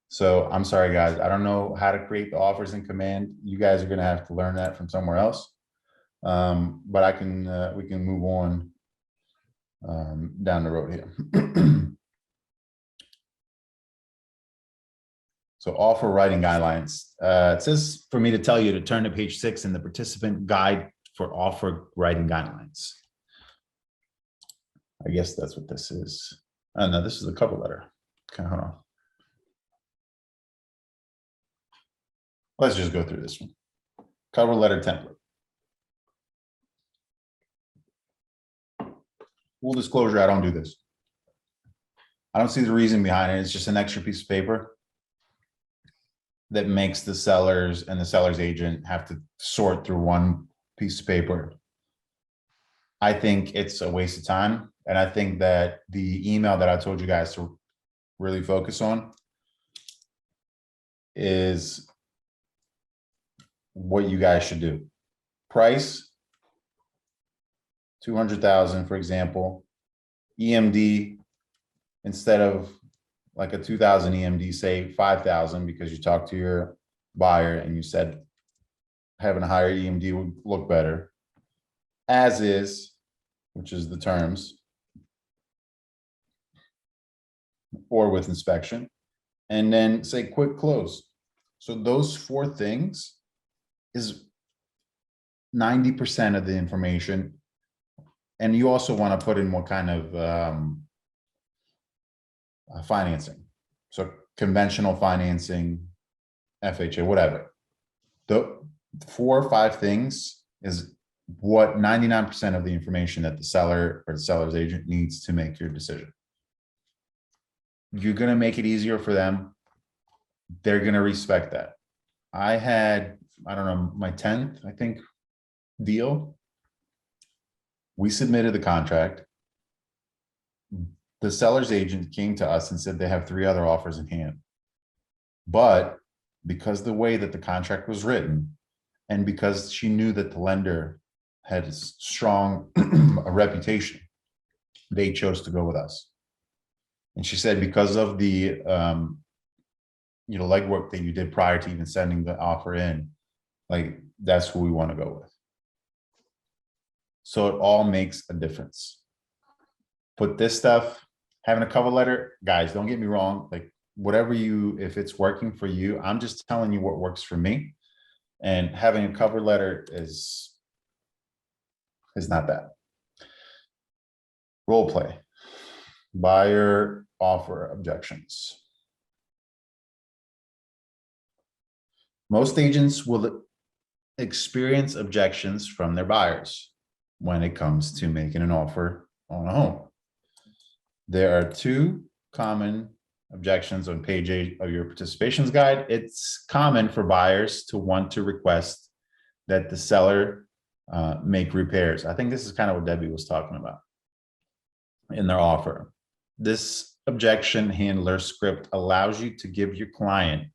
So I'm sorry, guys. I don't know how to create the offers in Command. You guys are going to have to learn that from somewhere else. But I can. We can move on down the road here. So offer writing guidelines. It says for me to tell you to turn to page 6 in the participant guide for offer writing guidelines. I guess that's what this is. Oh, no, this is the cover letter. Okay, hold on. Let's just go through this one. Cover letter template. Full disclosure, I don't do this. I don't see the reason behind it. It's just an extra piece of paper that makes the sellers and the seller's agent have to sort through one piece of paper. I think it's a waste of time. And I think that the email that I told you guys to really focus on is what you guys should do. Price, 200,000, for example. EMD, instead of like a 2,000 EMD, say 5,000, because you talked to your buyer and you said having a higher EMD would look better. As is, which is the terms, or with inspection, and then say quick close. So those 4 things is 90% of the information. And you also want to put in what kind of financing. So conventional financing, FHA, whatever. The 4 or 5 things is what 99% of the information that the seller or the seller's agent needs to make your decision. You're going to make it easier for them. They're going to respect that. I had, I don't know, my 10th, I think, deal. We submitted the contract. The seller's agent came to us and said they have 3 other offers in hand. But because the way that the contract was written, and because she knew that the lender had a strong reputation, they chose to go with us. And she said, because of the legwork that you did prior to even sending the offer in, like, that's who we want to go with. So it all makes a difference. Put this stuff, having a cover letter, guys, don't get me wrong, like, whatever if it's working for you, I'm just telling you what works for me. And having a cover letter is not bad. Role play. Buyer offer objections. Most agents will experience objections from their buyers when it comes to making an offer on a home. There are two common objections on page 8 of your participations guide. It's common for buyers to want to request that the seller make repairs. I think this is kind of what Debbie was talking about in their offer. This objection handler script allows you to give your client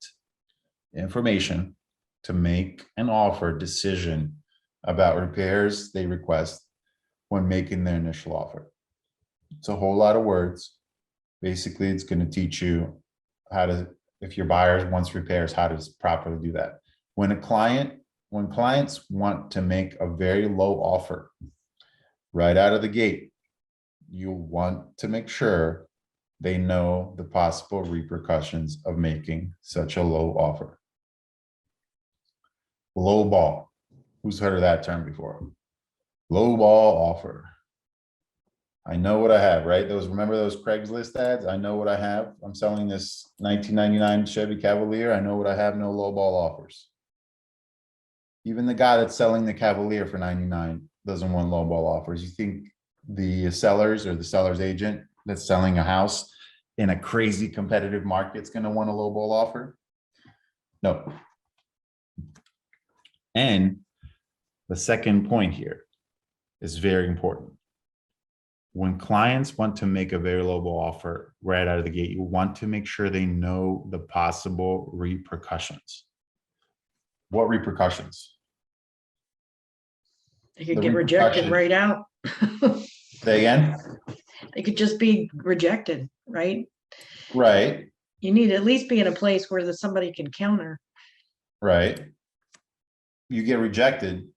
information to make an offer decision about repairs they request when making their initial offer. It's a whole lot of words. Basically, it's going to teach you how to, if your buyer wants repairs, how to properly do that. When clients want to make a very low offer right out of the gate, you want to make sure they know the possible repercussions of making such a low offer. Low ball. Who's heard of that term before? Low ball offer. I know what I have, right? Remember those Craigslist ads? I know what I have. I'm selling this 1999 Chevy Cavalier. I know what I have, no low ball offers. Even the guy that's selling the Cavalier for 99 doesn't want low ball offers. You think the sellers or the seller's agent that's selling a house in a crazy competitive market is going to want a low ball offer? No. And the second point here is very important. When clients want to make a very low ball offer right out of the gate, you want to make sure they know the possible repercussions. What repercussions? They could The get rejected repercussion- right out. Say again? They could just be rejected, right? Right, You need to at least be in a place where somebody can counter. right. You get rejected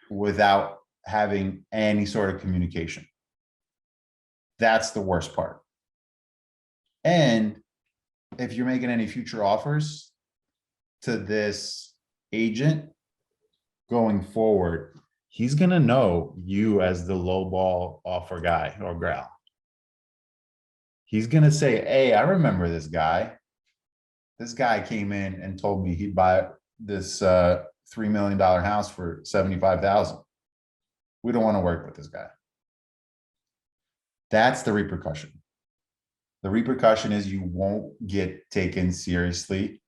without having any sort of communication. That's the worst part. And if you're making any future offers to this agent going forward, he's going to know you as the low ball offer guy or gal. He's going to say, hey, I remember this guy. This guy came in and told me he'd buy this $3 million house for $75,000. We don't want to work with this guy. That's the repercussion. The repercussion is you won't get taken seriously,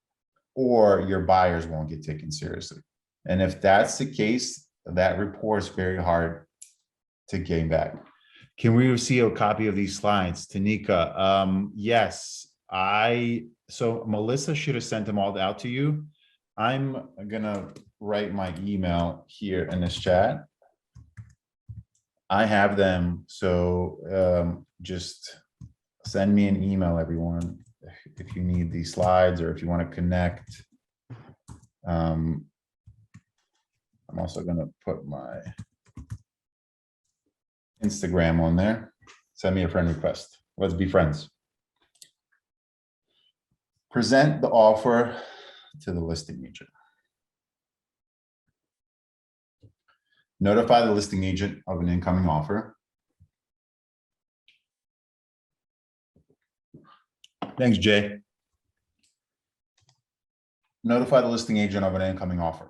or your buyers won't get taken seriously. And if that's the case, that rapport is very hard to gain back. Can we receive a copy of these slides? Tanika, yes, so Melissa should have sent them all out to you. I'm gonna write my email here in this chat. I have them, so just send me an email, everyone, if you need these slides or if you want to connect. I'm also going to put my Instagram on there. Send me a friend request. Let's be friends. Present the offer to the listing agent. Notify the listing agent of an incoming offer. Thanks, Jay. Notify the listing agent of an incoming offer.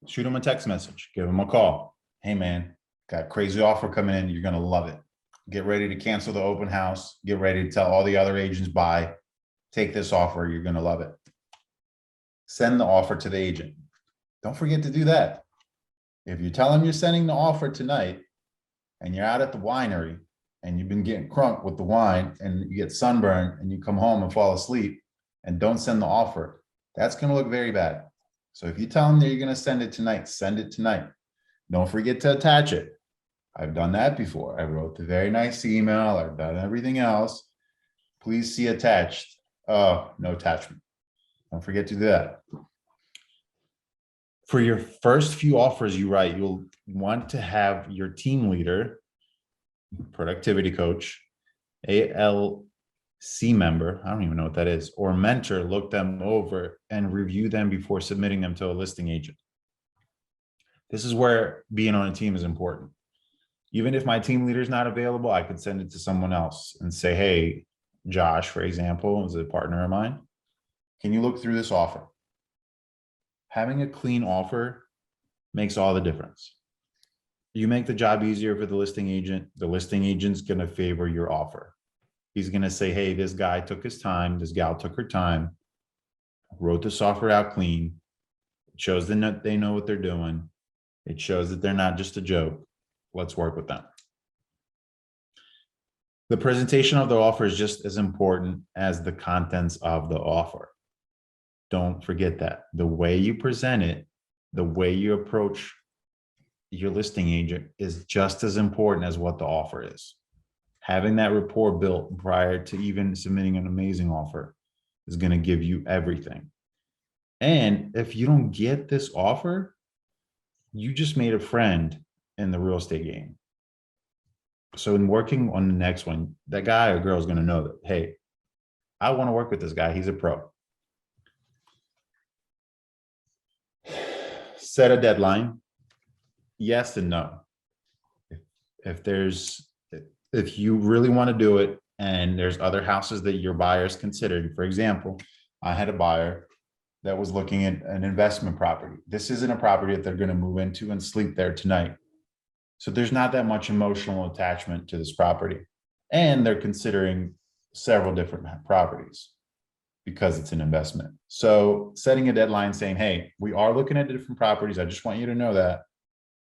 Shoot him a text message, give him a call. Hey man, got a crazy offer coming in, you're gonna love it. Get ready to cancel the open house, get ready to tell all the other agents buy, take this offer, you're gonna love it. Send the offer to the agent. Don't forget to do that. If you tell them you're sending the offer tonight and you're out at the winery and you've been getting crunk with the wine and you get sunburned and you come home and fall asleep and don't send the offer, that's going to look very bad. So if you tell them that you're going to send it tonight, send it tonight. Don't forget to attach it. I've done that before. I wrote the very nice email. I've done everything else. Please see attached. Oh, no attachment. Don't forget to do that. For your first few offers you write, you'll want to have your team leader, productivity coach, ALC member, I don't even know what that is, or mentor look them over and review them before submitting them to a listing agent. This is where being on a team is important. Even if my team leader is not available, I could send it to someone else and say, hey, Josh, for example, is a partner of mine. Can you look through this offer? Having a clean offer makes all the difference. You make the job easier for the listing agent's going to favor your offer. He's going to say, hey, this guy took his time, this gal took her time, wrote the software out clean. It shows that they know what they're doing. It shows that they're not just a joke. Let's work with them. The presentation of the offer is just as important as the contents of the offer. Don't forget that. The way you present it, the way you approach your listing agent is just as important as what the offer is. Having that rapport built prior to even submitting an amazing offer is going to give you everything. And if you don't get this offer, you just made a friend in the real estate game. So in working on the next one, that guy or girl is going to know that, hey, I want to work with this guy. He's a pro. Set a deadline. Yes and no. If you really want to do it and there's other houses that your buyers considered, for example, I had a buyer that was looking at an investment property. This isn't a property that they're going to move into and sleep there tonight. So there's not that much emotional attachment to this property. And they're considering several different properties because it's an investment. So setting a deadline saying, hey, we are looking at different properties. I just want you to know that,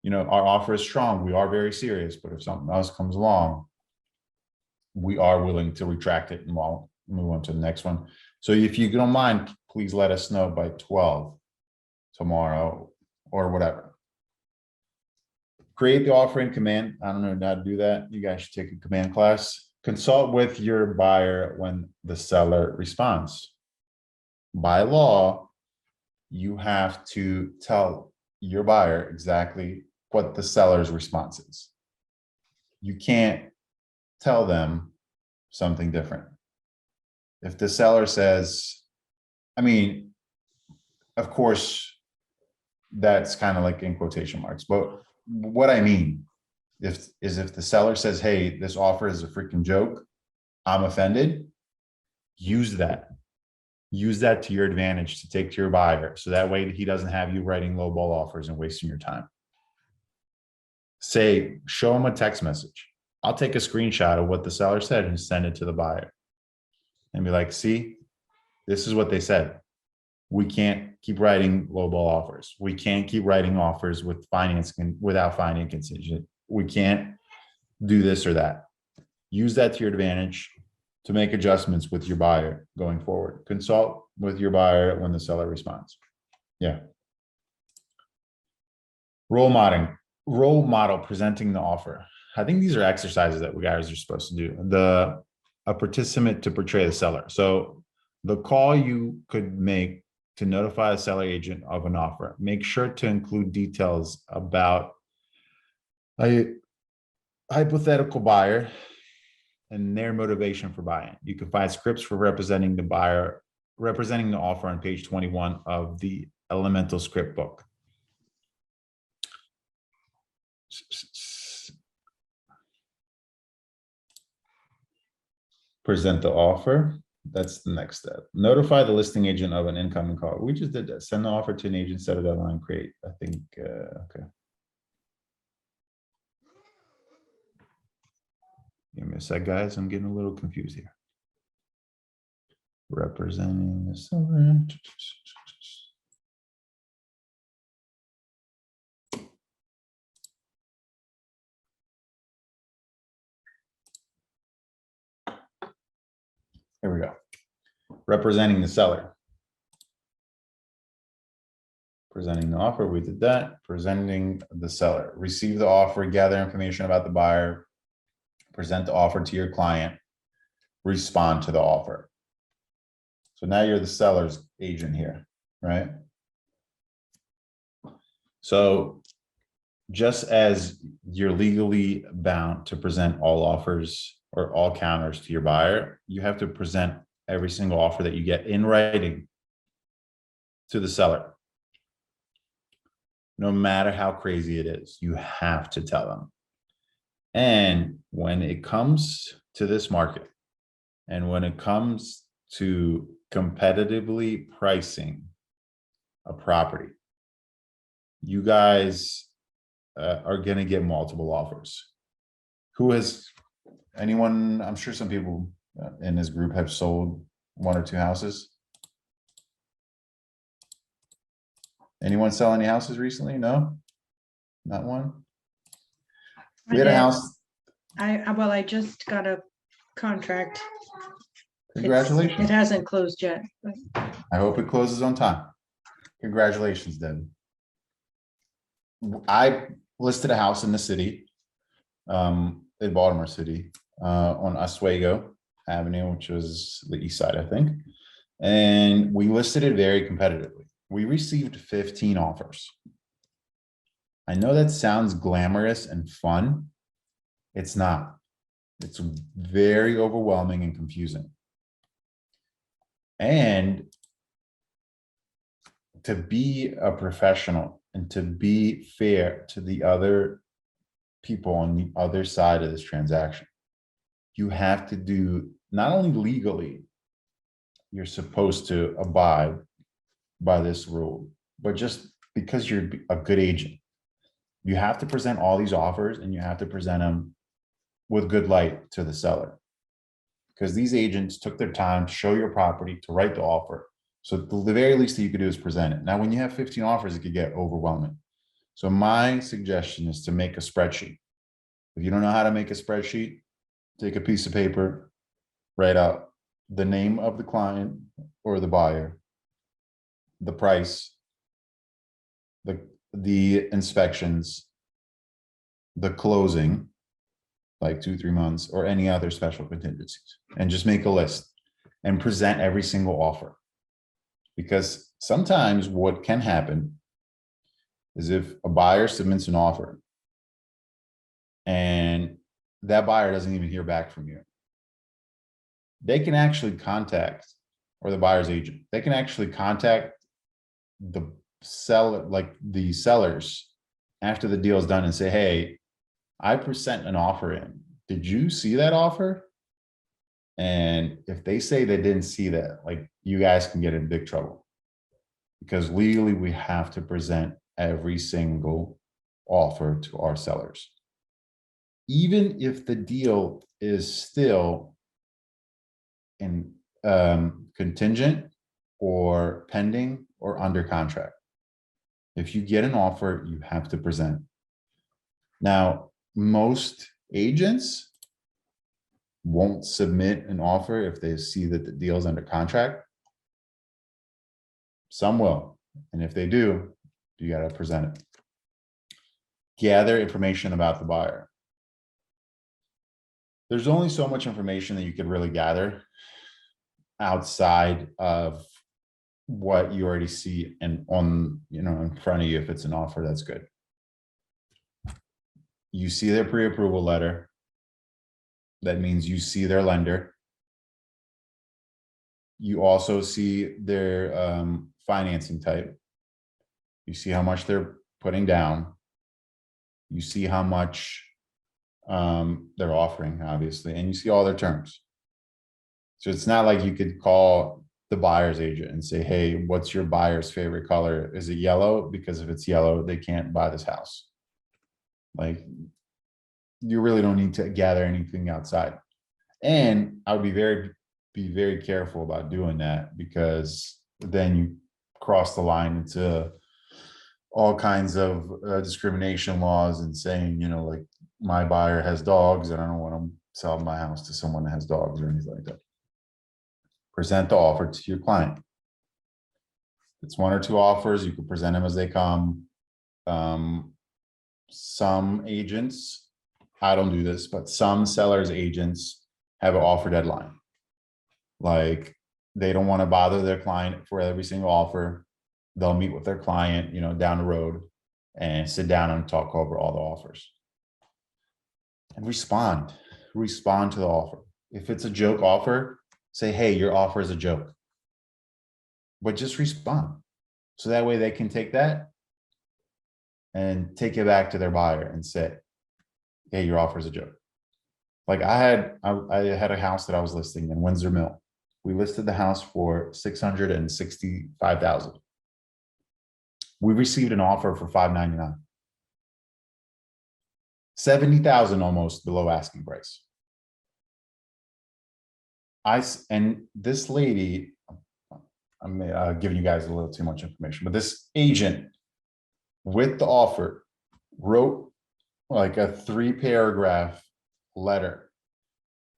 our offer is strong. We are very serious, but if something else comes along, we are willing to retract it and we'll move on to the next one. So if you don't mind, please let us know by 12 tomorrow or whatever. Create the offer in command. I don't know how to do that. You guys should take a command class. Consult with your buyer when the seller responds. By law, you have to tell your buyer exactly what the seller's response is. You can't tell them something different. If the seller says, of course, that's kind of like in quotation marks, but what I mean if the seller says, hey, this offer is a freaking joke, I'm offended, use that to your advantage to take to your buyer. So that way he doesn't have you writing lowball offers and wasting your time. Show him a text message. I'll take a screenshot of what the seller said and send it to the buyer and be like, see, this is what they said. We can't keep writing lowball offers. We can't keep writing offers with without finding contingent. We can't do this or that. Use that to your advantage to make adjustments with your buyer going forward. Consult with your buyer when the seller responds. Yeah. Role model presenting the offer. I think these are exercises that we guys are supposed to do. A participant to portray the seller. So the call you could make to notify a seller agent of an offer, make sure to include details about a hypothetical buyer and their motivation for buying. You can find scripts for representing the offer on page 21 of the Elemental Script book. Present the offer. That's the next step. Notify the listing agent of an incoming call. We just did that. Send the offer to an agent, set a deadline, create. I think, okay. Give me a sec, guys. I'm getting a little confused here. Representing the seller. Here we go. Representing the seller. Presenting the offer, we did that. Presenting the seller, receive the offer, gather information about the buyer, present the offer to your client, respond to the offer. So now you're the seller's agent here, right? So just as you're legally bound to present all offers or all counters to your buyer, you have to present every single offer that you get in writing to the seller. No matter how crazy it is, you have to tell them. And when it comes to this market, and when it comes to competitively pricing a property, you guys are going to get multiple offers. Anyone, I'm sure some people in this group have sold 1 or 2 houses. Anyone sell any houses recently? No, not one. We had a house. I just got a contract. Congratulations. It hasn't closed yet. I hope it closes on time. Congratulations, Deb. I listed a house in the city, in Baltimore City, on Oswego Avenue, which was the east side, I think. And we listed it very competitively. We received 15 offers. I know that sounds glamorous and fun. It's not. It's very overwhelming and confusing. And to be a professional and to be fair to the other people on the other side of this transaction, you have to do, not only legally, you're supposed to abide by this rule, but just because you're a good agent, you have to present all these offers and you have to present them with good light to the seller. Because these agents took their time to show your property, to write the offer. So the very least that you could do is present it. Now, when you have 15 offers, it could get overwhelming. So my suggestion is to make a spreadsheet. If you don't know how to make a spreadsheet, take a piece of paper, write out the name of the client or the buyer, the price, the inspections, the closing, like 2-3 months, or any other special contingencies, and just make a list and present every single offer. Because sometimes what can happen is if a buyer submits an offer and that buyer doesn't even hear back from you, they can actually contact, or the buyer's agent, they can actually contact the seller, like the sellers, after the deal is done and say, hey, I present an offer in. Did you see that offer? And if they say they didn't see that, like, you guys can get in big trouble, because legally we have to present every single offer to our sellers, even if the deal is still in contingent or pending or under contract. If you get an offer, you have to present. Now, most agents won't submit an offer if they see that the deal is under contract. Some will, and if they do, you got to present it. Gather information about the buyer. There's only so much information that you could really gather outside of what you already see and on, in front of you. If it's an offer, that's good. You see their pre-approval letter. That means you see their lender. You also see their financing type. You see how much they're putting down. You see how much they're offering, obviously, and you see all their terms. So it's not like you could call the buyer's agent and say, hey, what's your buyer's favorite color? Is it yellow? Because if it's yellow, they can't buy this house. Like, you really don't need to gather anything outside. And I would be very careful about doing that, because then you cross the line into all kinds of discrimination laws and saying, like, my buyer has dogs and I don't want to sell my house to someone that has dogs or anything like that. Present the offer to your client. It's one or two offers. You can present them as they come. Some agents, I don't do this, but some sellers agents have an offer deadline. Like they don't want to bother their client for every single offer. They'll meet with their client, down the road and sit down and talk over all the offers. And respond to the offer. If it's a joke offer, say, hey, your offer is a joke. But just respond. So that way they can take that and take it back to their buyer and say, hey, your offer is a joke. Like I had a house that I was listing in Windsor Mill. We listed the house for $665,000. We received an offer for $599. $70,000 almost below asking price. And this lady, I'm giving you guys a little too much information, but this agent with the offer wrote like a 3-paragraph letter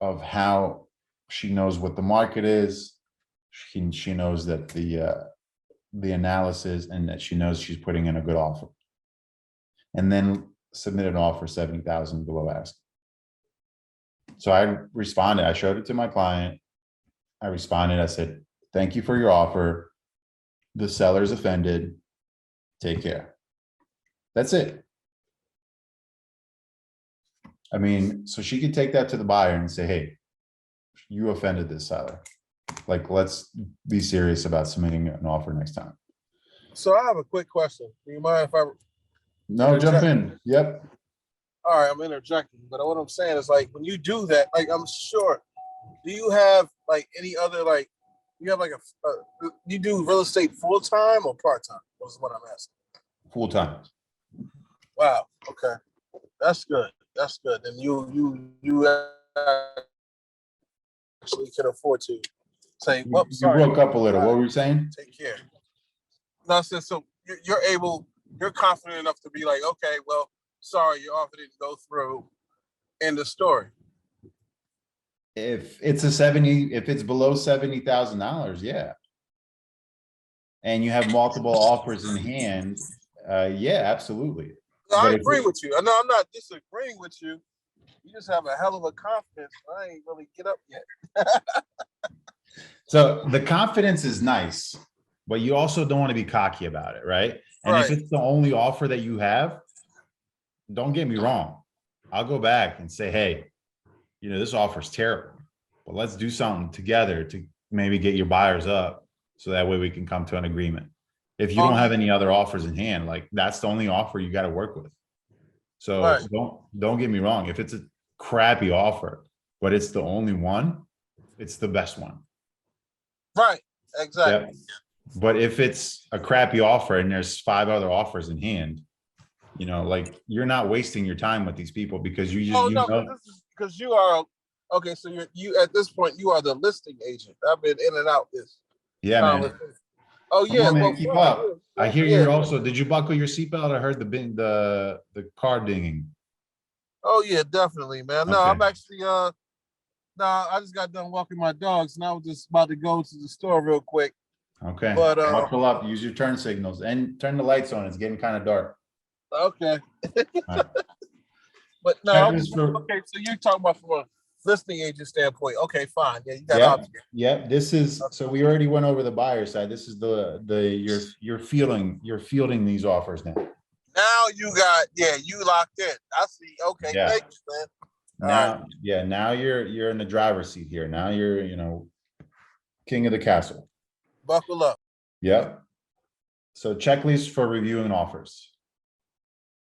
of how she knows what the market is. She knows that the analysis, and that she knows she's putting in a good offer, and then submitted an offer 70,000 below ask. So I responded. I showed it to my client. I responded. I said, thank you for your offer. The seller's offended. Take care. That's it. I mean, so she could take that to the buyer and say, hey, you offended this seller. Like, let's be serious about submitting an offer next time. So I have a quick question. Do you mind if I? No, jump in. Yep. All right, I'm interjecting, but what I'm saying is, like, when you do that, like, I'm sure, do you have like any other, like, you have like you do real estate full time or part time? Was what I'm asking. Full time. Wow. Okay, that's good. That's good. And you actually can afford to say, well, You sorry, broke up a little. What were you saying? take care. No, I said, so you're confident enough to be like, okay, well, sorry, your offer didn't go through. End of story. If it's below $70,000, yeah. And you have multiple offers in hand, yeah, absolutely. No, But I if agree it- with you. No, I'm not disagreeing with you. You just have a hell of a confidence. I ain't really get up yet. So the confidence is nice, but you also don't want to be cocky about it, right? And if Right. it's the only offer that you have, don't get me wrong. I'll go back and say, hey, this offer is terrible, but let's do something together to maybe get your buyers up, so that way we can come to an agreement. If you don't have any other offers in hand, like that's the only offer you got to work with. So Right. don't get me wrong. If it's a crappy offer, but it's the only one, it's the best one. Right. Exactly. Yep. But if it's a crappy offer and there's 5 other offers in hand, like you're not wasting your time with these people, because you just, Oh no, because you are okay. So you at this point you are the listing agent. I've been in and out this. yeah, man. conversation. Oh Come yeah, on, man, well, keep fine, up. yeah, I hear yeah. you're also, did you buckle your seatbelt? I heard the car dinging. Oh yeah, definitely, man. No, Okay. I'm actually I just got done walking my dogs, and I was just about to go to the store real quick. Okay. But Buckle up, use your turn signals, and turn the lights on. It's getting kind of dark. okay. All right. But no, Checklist for- okay. So you're talking about from a listing agent standpoint. Okay, fine. Yeah, you got Yeah, options. yeah. This is, so we already went over the buyer side. This is you're fielding these offers now. Now you locked in. I see. Okay, Yeah. thank you, man. Now, yeah, now you're in the driver's seat here. Now you're, king of the castle. Buckle up. Yep. So checklist for reviewing offers.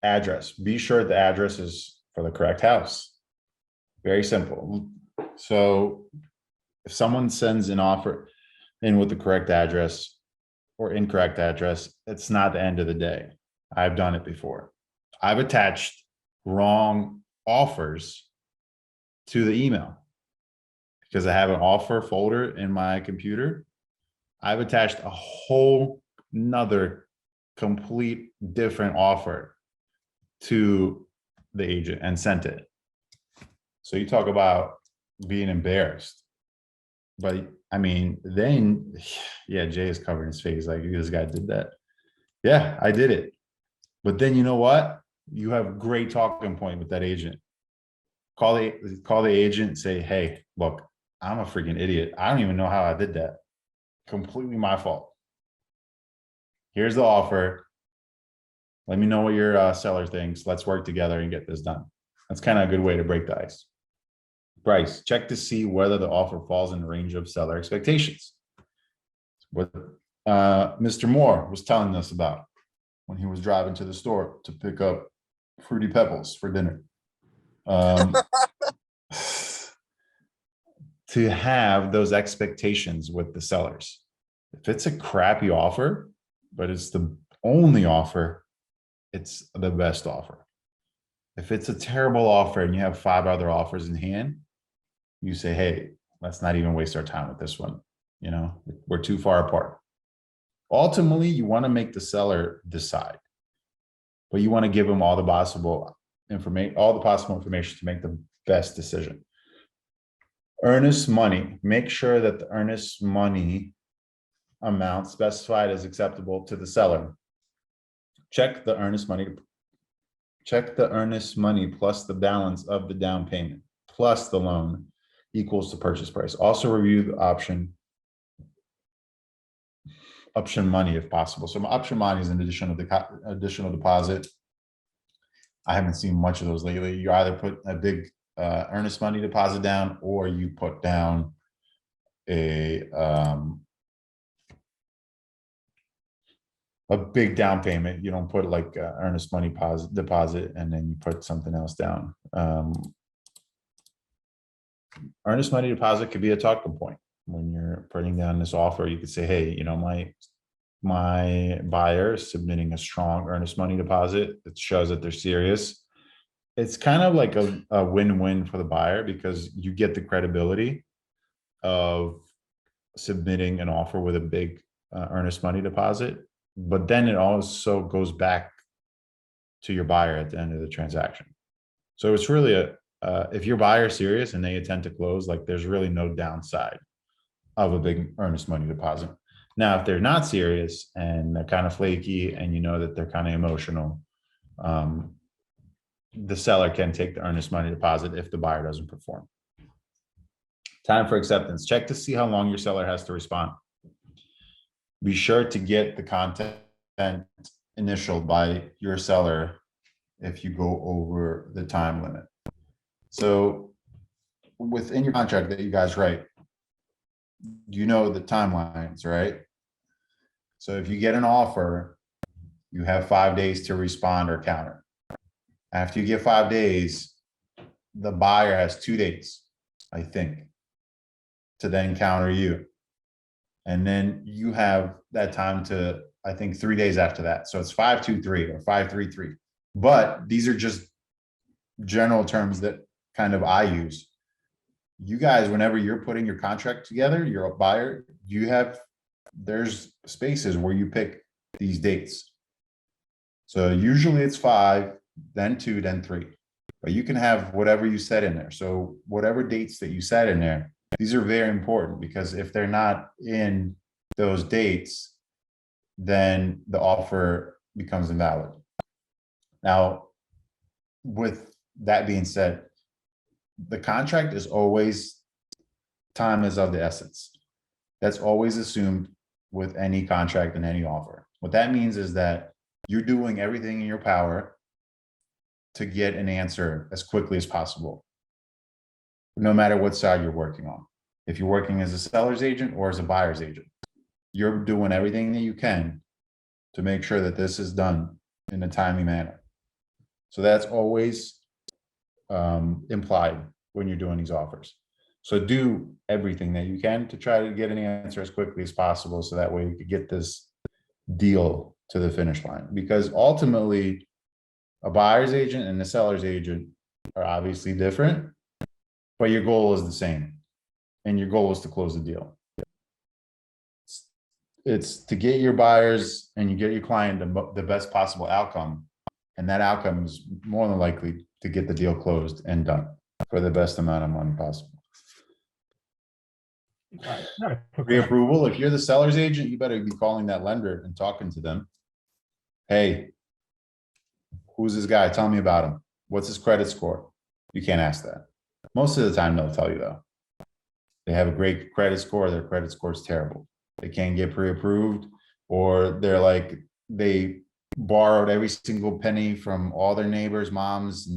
Address. Be sure the address is for the correct house. Very simple. So if someone sends an offer in with the correct address or incorrect address, it's not the end of the day. I've done it before. I've attached wrong offers to the email because I have an offer folder in my computer. I've attached a whole nother complete different offer to the agent and sent it. So you talk about being embarrassed, but I mean, then, yeah, Jay is covering his face like this guy did that. Yeah, I did it. But then you know what? You have great talking point with that agent. Call the agent, say, hey, look, I'm a freaking idiot. I don't even know how I did that. Completely my fault. Here's the offer. Let me know what your seller thinks. Let's work together and get this done. That's kind of a good way to break the ice. Price, check to see whether the offer falls in the range of seller expectations. What Mr. Moore was telling us about when he was driving to the store to pick up Fruity Pebbles for dinner. To have those expectations with the sellers. If it's a crappy offer, but it's the only offer, it's the best offer. If it's a terrible offer and you have 5 other offers in hand, you say, hey, let's not even waste our time with this one. You know, we're too far apart. Ultimately, you want to make the seller decide, but you want to give them all the possible information to make the best decision. Earnest money, make sure that the earnest money amount specified is acceptable to the seller. Check the earnest money plus the balance of the down payment plus the loan equals the purchase price. Also review the option money if possible. So option money is an additional deposit. I haven't seen much of those lately. You either put a big earnest money deposit down, or you put down a big down payment. You don't put like earnest money deposit and then you put something else down. Earnest money deposit could be a talking point when you're putting down this offer. You could say, hey, you know, my buyer is submitting a strong earnest money deposit. It shows that they're serious. It's kind of like a win-win for the buyer because you get the credibility of submitting an offer with a big earnest money deposit, but then it also goes back to your buyer at the end of the transaction. So it's really if your buyer is serious and they intend to close, like there's really no downside of a big earnest money deposit. Now, if they're not serious and they're kind of flaky and you know that they're kind of emotional, the seller can take the earnest money deposit if the buyer doesn't perform. Time for acceptance. Check to see how long your seller has to respond. Be sure to get the content initialed by your seller if you go over the time limit. So within your contract that you guys write, you know the timelines, right? So if you get an offer, you have 5 days to respond or counter. After you get 5 days, the buyer has 2 days, I think, to then counter you. And then you have that time to, I think, 3 days after that. So it's 5-2-3 or 5-3-3. But these are just general terms that kind of I use. You guys, whenever you're putting your contract together, you're a buyer, there's spaces where you pick these dates. So usually it's 5, then 2, then 3. But you can have whatever you set in there. So whatever dates that you set in there, these are very important because if they're not in those dates, then the offer becomes invalid. Now, with that being said, the contract is always, time is of the essence. That's always assumed with any contract and any offer. What that means is that you're doing everything in your power to get an answer as quickly as possible, no matter what side you're working on. If you're working as a seller's agent or as a buyer's agent, you're doing everything that you can to make sure that this is done in a timely manner. So that's always implied when you're doing these offers. So do everything that you can to try to get an answer as quickly as possible, so that way you could get this deal to the finish line. Because ultimately, a buyer's agent and a seller's agent are obviously different, but your goal is the same. And your goal is to close the deal. It's to get your buyers and you get your client the best possible outcome. And that outcome is more than likely to get the deal closed and done for the best amount of money possible. Not a quick question. Pre-approval, if you're the seller's agent, you better be calling that lender and talking to them. Hey, who's this guy? Tell me about him. What's his credit score? You can't ask that. Most of the time they'll tell you though. They have a great credit score, their credit score is terrible. They can't get pre-approved, or they're like, they borrowed every single penny from all their neighbors' moms,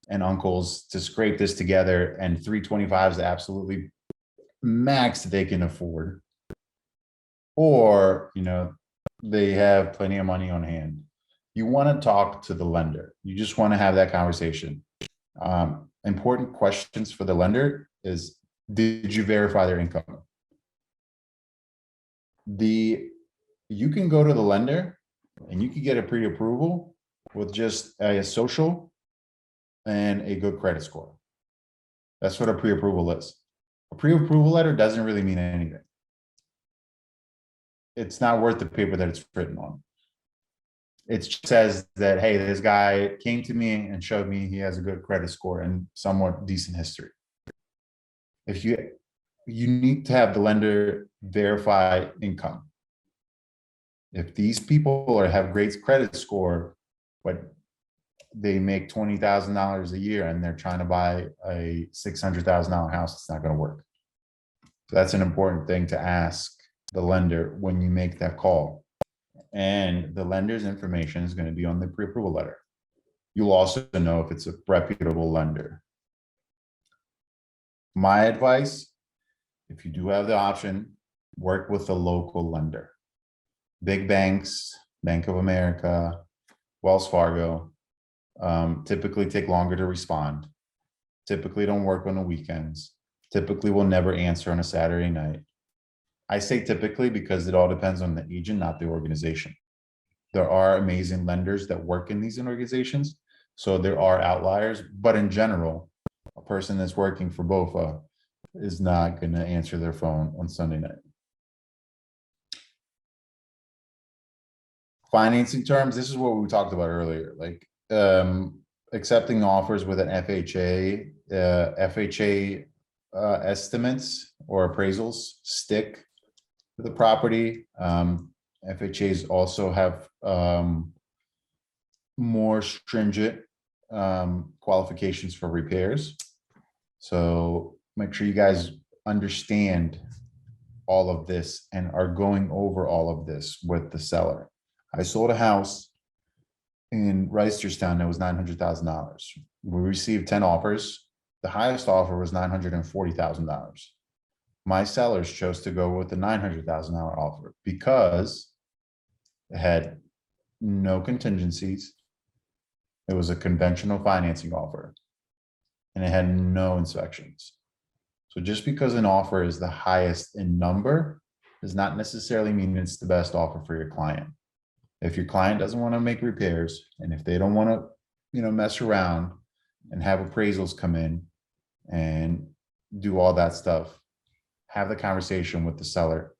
and uncles to scrape this together, and 325 is the absolutely max that they can afford. Or, they have plenty of money on hand. You want to talk to the lender. You just want to have that conversation. Important questions for the lender is, did you verify their income? You can go to the lender and you can get a pre-approval with just a social and a good credit score. That's what a pre-approval is. A pre-approval letter doesn't really mean anything. It's not worth the paper that it's written on. It says that, hey, this guy came to me and showed me he has a good credit score and somewhat decent history. If you need to have the lender verify income. If these people have great credit score, but they make $20,000 a year and they're trying to buy a $600,000 house, it's not going to work. So that's an important thing to ask the lender when you make that call. And the lender's information is going to be on the pre-approval letter. You'll also know if it's a reputable lender. My advice, if you do have the option, work with a local lender. Big banks, Bank of America, Wells Fargo, typically take longer to respond. Typically don't work on the weekends. Typically will never answer on a Saturday night. I say typically because it all depends on the agent, not the organization. There are amazing lenders that work in these organizations, so there are outliers, but in general, a person that's working for BOFA is not going to answer their phone on Sunday night. Financing terms, this is what we talked about earlier, like accepting offers with an FHA. FHA estimates or appraisals stick to the property. FHAs also have more stringent qualifications for repairs. So make sure you guys understand all of this and are going over all of this with the seller. I sold a house in Reisterstown that was $900,000. We received 10 offers. The highest offer was $940,000. My sellers chose to go with the $900,000 offer because it had no contingencies. It was a conventional financing offer and it had no inspections. So just because an offer is the highest in number does not necessarily mean it's the best offer for your client. If your client doesn't want to make repairs and if they don't want to, mess around and have appraisals come in and do all that stuff, have the conversation with the seller,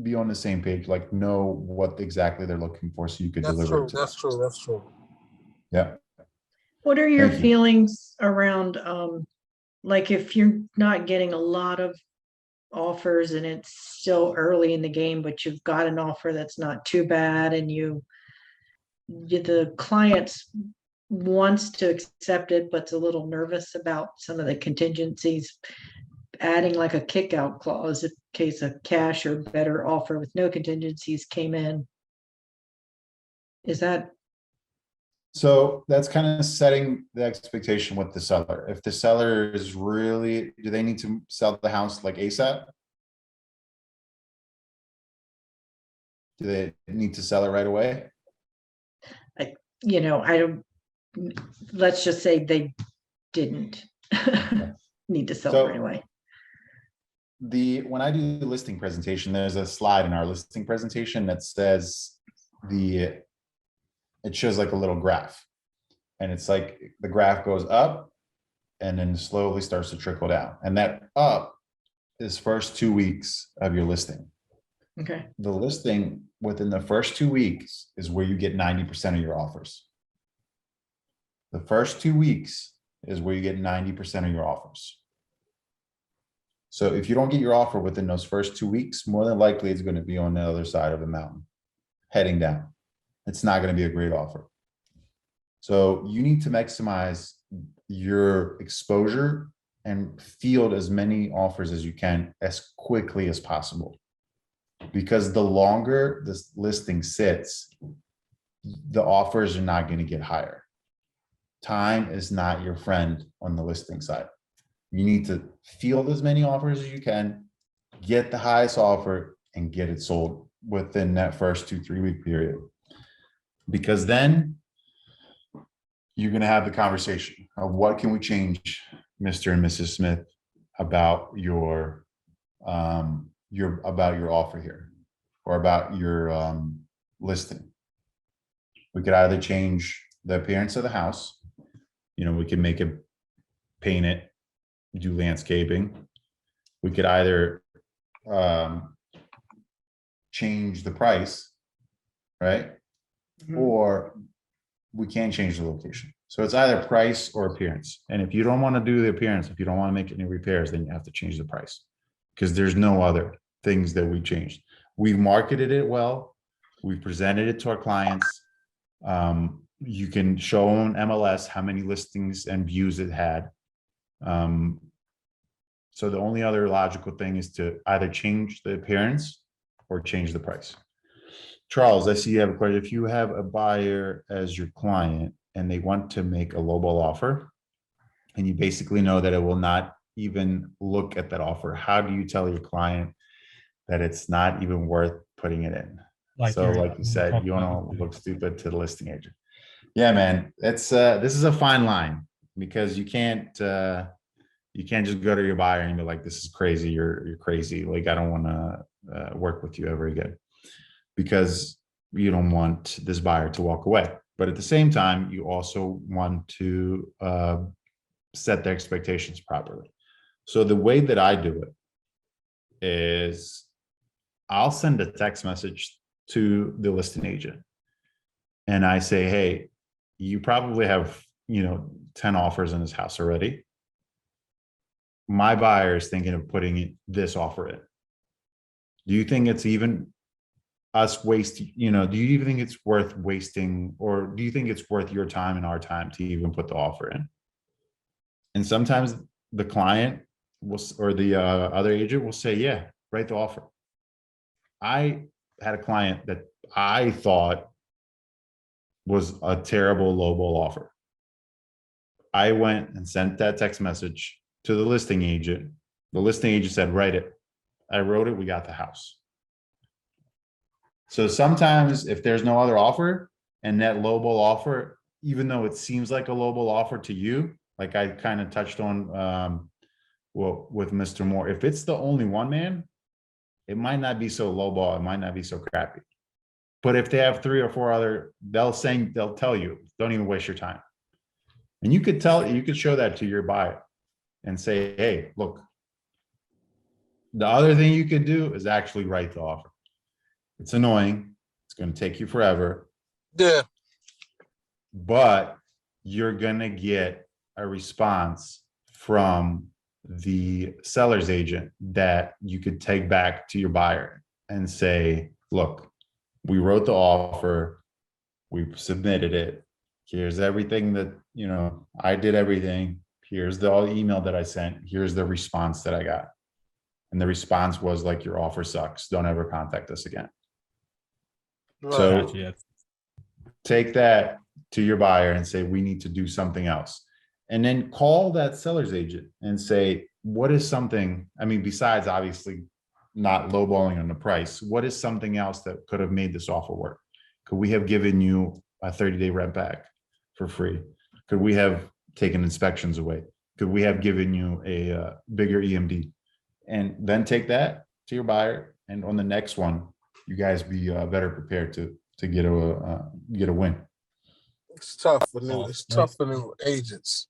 be on the same page, like know what exactly they're looking for so you could deliver it to them. That's true. Yeah. What are your Thank you. feelings around, like if you're not getting a lot of offers and it's still early in the game, but you've got an offer that's not too bad and the client wants to accept it, but's a little nervous about some of the contingencies, adding like a kick out clause in case a cash or better offer with no contingencies came in. Is that? So that's kind of setting the expectation with the seller. If the seller is really, do they need to sell the house like ASAP? Do they need to sell it right away? I don't, let's just say they didn't need to sell So- right away. When I do the listing presentation, there's a slide in our listing presentation that says it shows like a little graph, and it's like the graph goes up and then slowly starts to trickle down, and that up is first 2 weeks of your listing. Okay. The listing within the first 2 weeks is where you get 90% of your offers. The first 2 weeks is where you get 90% of your offers. So if you don't get your offer within those first 2 weeks, more than likely it's going to be on the other side of the mountain, heading down. It's not going to be a great offer. So you need to maximize your exposure and field as many offers as you can as quickly as possible. Because the longer this listing sits, the offers are not going to get higher. Time is not your friend on the listing side. You need to field as many offers as you can, get the highest offer, and get it sold within that first 2-3 week period. Because then you're going to have the conversation of what can we change, Mr. and Mrs. Smith, about your offer here, or about your listing. We could either change the appearance of the house. You know, we can make it, paint it, do landscaping. We could either change the price, right? Or we can't change the location. So it's either price or appearance. And if you don't want to do the appearance, if you don't want to make any repairs, then you have to change the price, because there's no other things that we changed. We've marketed it well. We've presented it to our clients. You can show on MLS how many listings and views it had. So the only other logical thing is to either change the appearance or change the price. Charles, I see you have a question. If you have a buyer as your client and they want to make a lowball offer, and you basically know that it will not even look at that offer, how do you tell your client that it's not even worth putting it in? Like you said, you don't look stupid to the listing agent. Yeah, man, it's this is a fine line, because you can't just go to your buyer and be like, this is crazy, you're crazy, like I don't want to work with you ever again, because you don't want this buyer to walk away. But at the same time, you also want to set their expectations properly. So the way that I do it is I'll send a text message to the listing agent and I say, hey, you probably have, 10 offers in this house already. My buyer is thinking of putting this offer in. Do you think it's even us wasting, do you even think it's worth wasting, or do you think it's worth your time and our time to even put the offer in? And sometimes the client will, or the other agent will say, yeah, write the offer. I had a client that I thought was a terrible lowball offer. I went and sent that text message to the listing agent. The listing agent said, write it. I wrote it. We got the house. So sometimes if there's no other offer, and that lowball offer, even though it seems like a lowball offer to you, like I kind of touched on with Mr. Moore, if it's the only one, man, it might not be so lowball, it might not be so crappy. But if they have 3 or 4 other, they'll tell you, don't even waste your time. And you could show that to your buyer and say, hey, look, the other thing you could do is actually write the offer. It's annoying. It's going to take you forever. Yeah. But you're going to get a response from the seller's agent that you could take back to your buyer and say, look, we wrote the offer. We submitted it. Here's everything that, I did everything. Here's the email that I sent. Here's the response that I got. And the response was like, your offer sucks. Don't ever contact us again. Right. So take that to your buyer and say, we need to do something else. And then call that seller's agent and say, what is something, besides obviously not lowballing on the price, what is something else that could have made this offer work? Could we have given you a 30-day rent back for free? Could we have taken inspections away? Could we have given you a bigger EMD? And then take that to your buyer. And on the next one, you guys be better prepared to get a win. It's tough for new agents.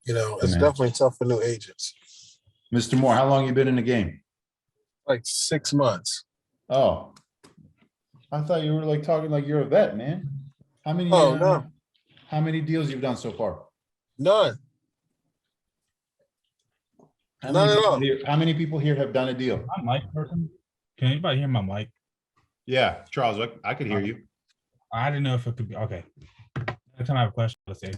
It's definitely tough for new agents. Mr. Moore, how long you been in the game? Like 6 months. Oh, I thought you were like talking like you're a vet, man. How many? No. How many deals you've done so far? None. How many people here have done a deal? My mic working? Can anybody hear my mic? Yeah, Charles, I could hear you. I didn't know if it could be, okay. Next time I have a question, let's say.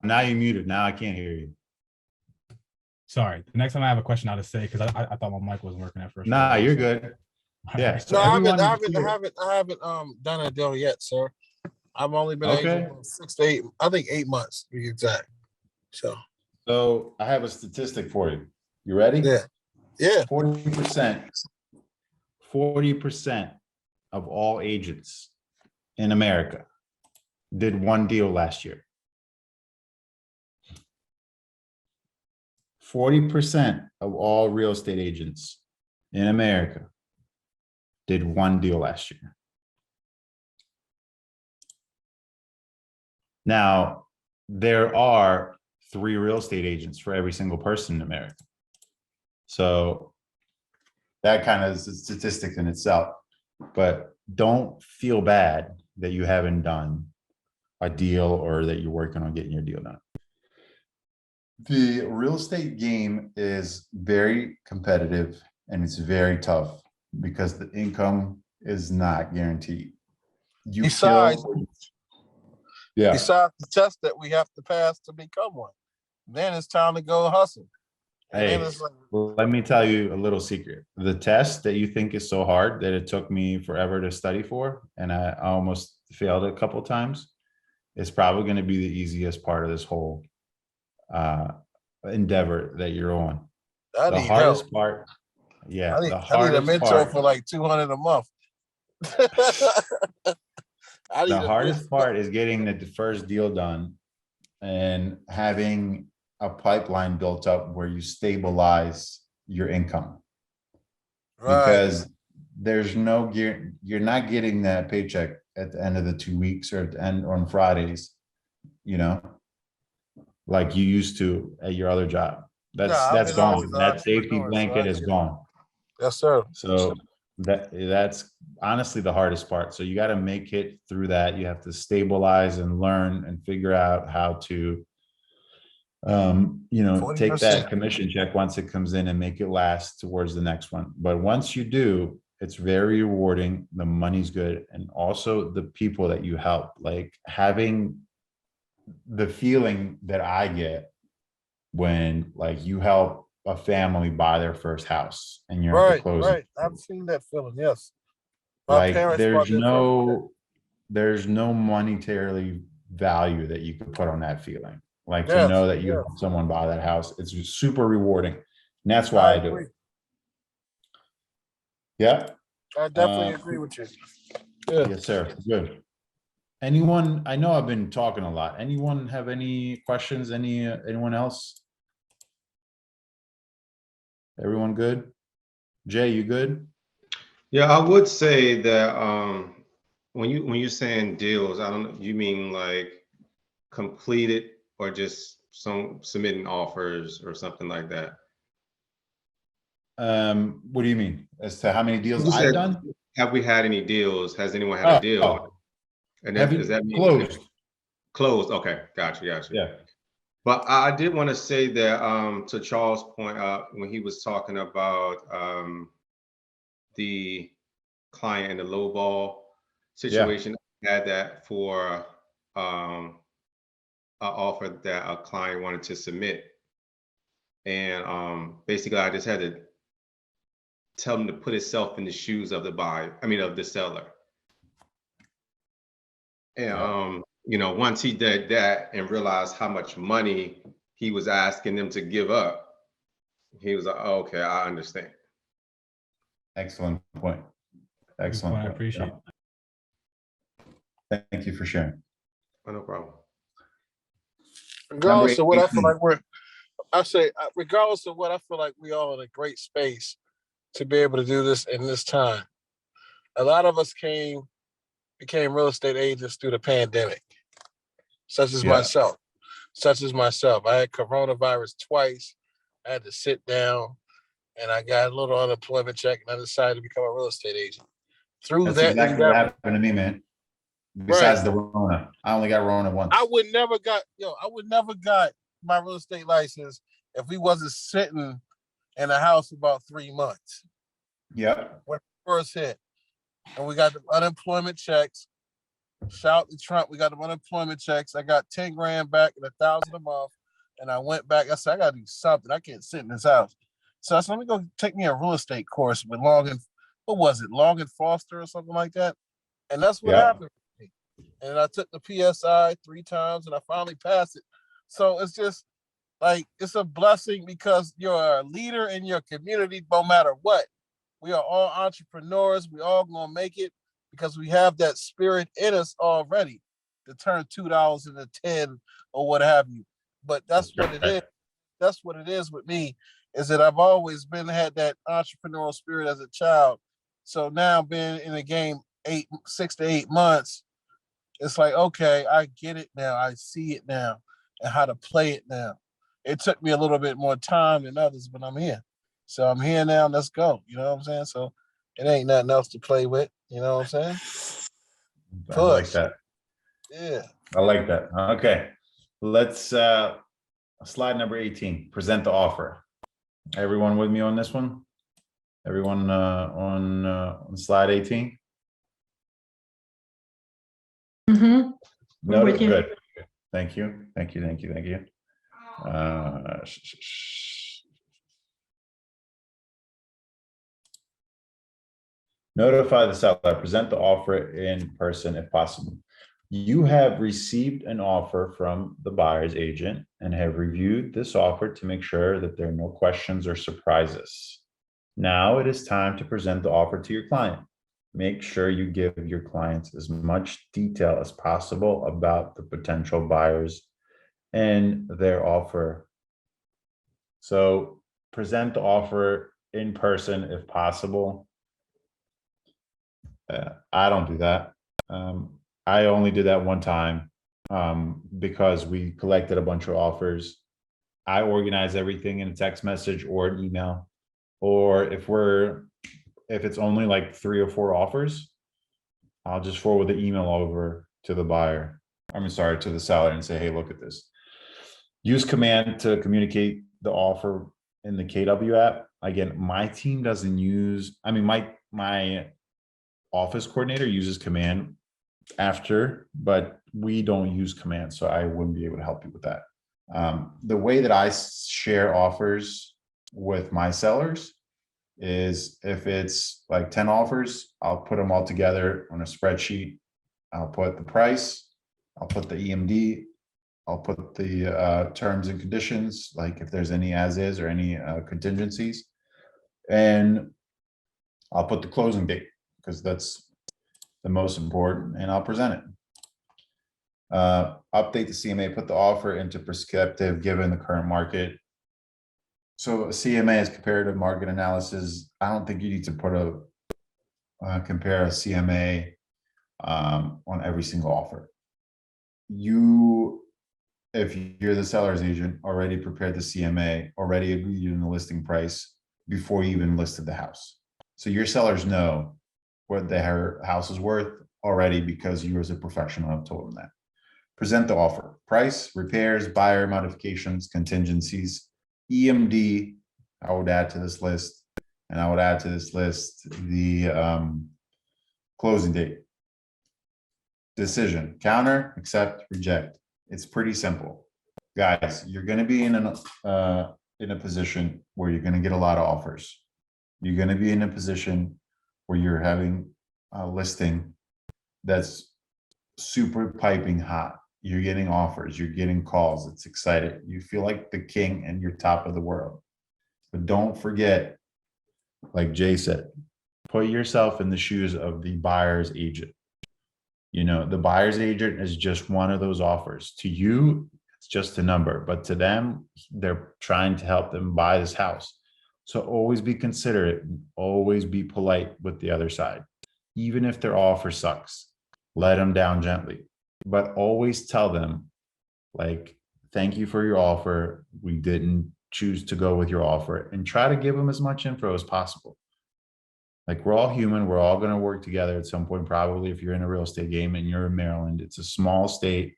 Now you're muted. Now I can't hear you. Sorry, the next time I have a question, I'll just say, because I thought my mic wasn't working at first. Nah, you're good. Yeah. So No, I everyone haven't done a deal yet, sir. I've only been Okay. agent 6 to 8, I think 8 months to be exact. So I have a statistic for you. You ready? yeah. 40% of all agents in America did one deal last year. 40% of all real estate agents in America did one deal last year. Now, there are 3 real estate agents for every single person in America. So that kind of is a statistic in itself, but don't feel bad that you haven't done a deal or that you're working on getting your deal done. The real estate game is very competitive and it's very tough because the income is not guaranteed. Besides Yeah. the test that we have to pass to become one, then it's time to go hustle. And Hey, then it's like, well, let me tell you a little secret. The test that you think is so hard that it took me forever to study for, and I almost failed a couple of times, is probably going to be the easiest part of this whole endeavor that you're on. I The need hardest help. part, yeah, I need the a hardest mentor part, for like $200 a month. the hardest part is getting the first deal done and having a pipeline built up where you stabilize your income. Because there's no gear, you're not getting that paycheck at the end of the 2 weeks or at the end on Fridays, you know, like you used to at your other job. That's gone. That safety blanket is gone. Yes, sir. So that's honestly the hardest part. So you got to make it through that. You have to stabilize and learn and figure out how to take 40%. that commission check once it comes in and make it last towards the next one. But once you do, it's very rewarding. The money's good. And also the people that you help, like having the feeling that I get when like you help a family buy their first house and you're at the closing. Right. I've seen that feeling. Yes. Like there's no monetarily value that you could put on that feeling. Like to know that you helped someone buy that house, it's just super rewarding. And that's why I do it. Yeah. I definitely agree with you. Yeah. Yes, sir. Good. Anyone, I know I've been talking a lot. Anyone have any questions? Anyone else? Everyone good? Jay, you good? Yeah, I would say that when you're saying deals, I don't know, you mean like completed or just some submitting offers or something like that? What do you mean? As to how many deals I've done? Have we had any deals? Has anyone had a deal? And then, does that mean closed? Closed. Okay, gotcha. Yeah. But I did want to say that to Charles' point when he was talking about the client and the lowball situation, I had that for an offer that a client wanted to submit. And basically I just had to tell him to put himself in the shoes of the seller. And once he did that and realized how much money he was asking them to give up, he was like, oh, okay, I understand. Excellent point. Excellent point. I appreciate it. Thank you for sharing. Oh, no problem. Regardless of what I feel like regardless of what I feel like we all in a great space to be able to do this in this time. A lot of us became real estate agents through the pandemic, such as myself. I had coronavirus twice. I had to sit down and I got a little unemployment check and I decided to become a real estate agent. That's exactly what happened to me, man. Besides the Rona, I only got Rona once. I would never got my real estate license if we wasn't sitting in the house about 3 months Yep. when it first hit, and we got the unemployment checks. Shout to Trump, we got the unemployment checks. I got 10 grand back and 1,000 a month. And I went back. I said, I gotta do something. I can't sit in this house. So I said, let me go take me a real estate course with Long and Foster or something like that. And that's what happened. And I took the PSI 3 times and I finally passed it. So it's just like, it's a blessing because you're a leader in your community, no matter what. We are all entrepreneurs. We all gonna make it because we have that spirit in us already to turn $2 into 10 or what have you. But that's what it is. That's what it is with me, is that I've always had that entrepreneurial spirit as a child. So now being in the game 6 to 8 months, it's like, okay, I get it now. I see it now and how to play it now. It took me a little bit more time than others, but I'm here. So I'm here now. Let's go. You know what I'm saying? So it ain't nothing else to play with. You know what I'm saying? I like that. Yeah. I like that. Okay. Let's slide number 18, present the offer. Everyone with me on this one? Everyone on slide 18? Mm-hmm. No, with you. good. Thank you. Notify the seller, present the offer in person if possible. You have received an offer from the buyer's agent and have reviewed this offer to make sure that there are no questions or surprises. Now it is time to present the offer to your client. Make sure you give your clients as much detail as possible about the potential buyers and their offer. So present the offer in person if possible. I don't do that. I only did that one time because we collected a bunch of offers. I organize everything in a text message or an email, or if it's only like 3 or 4 offers, I'll just forward the email over to the buyer. To the seller and say, hey, look at this. Use command to communicate the offer in the KW app. Again, my team doesn't use, my office coordinator uses command after, but we don't use command, so I wouldn't be able to help you with that. The way that I share offers with my sellers is if it's like 10 offers, I'll put them all together on a spreadsheet. I'll put the price, I'll put the EMD, I'll put the terms and conditions, like if there's any as is or any contingencies, and I'll put the closing date because that's the most important, and I'll present it. Update the CMA, put the offer into prescriptive given the current market. So CMA is comparative market analysis. I don't think you need to put compare a CMA on every single offer. If you're the seller's agent, already prepared the CMA, already agreed on the listing price before you even listed the house. So your sellers know what their house is worth already because you as a professional have told them that. Present the offer. Price, repairs, buyer modifications, contingencies, EMD, I would add to this list, and I would add to this list the closing date. Decision, counter, accept, reject. It's pretty simple. Guys, you're gonna be in a position where you're gonna get a lot of offers. You're gonna be in a position where you're having a listing that's super piping hot. You're getting offers, you're getting calls, it's exciting. You feel like the king and you're top of the world. But don't forget, like Jay said, put yourself in the shoes of the buyer's agent. You know, the buyer's agent is just one of those offers. To you, it's just a number, but to them, they're trying to help them buy this house. So always be considerate, always be polite with the other side. Even if their offer sucks, let them down gently, but always tell them, like, thank you for your offer. We didn't choose to go with your offer, and try to give them as much info as possible. Like, we're all human. We're all going to work together at some point, probably if you're in a real estate game and you're in Maryland. It's a small state.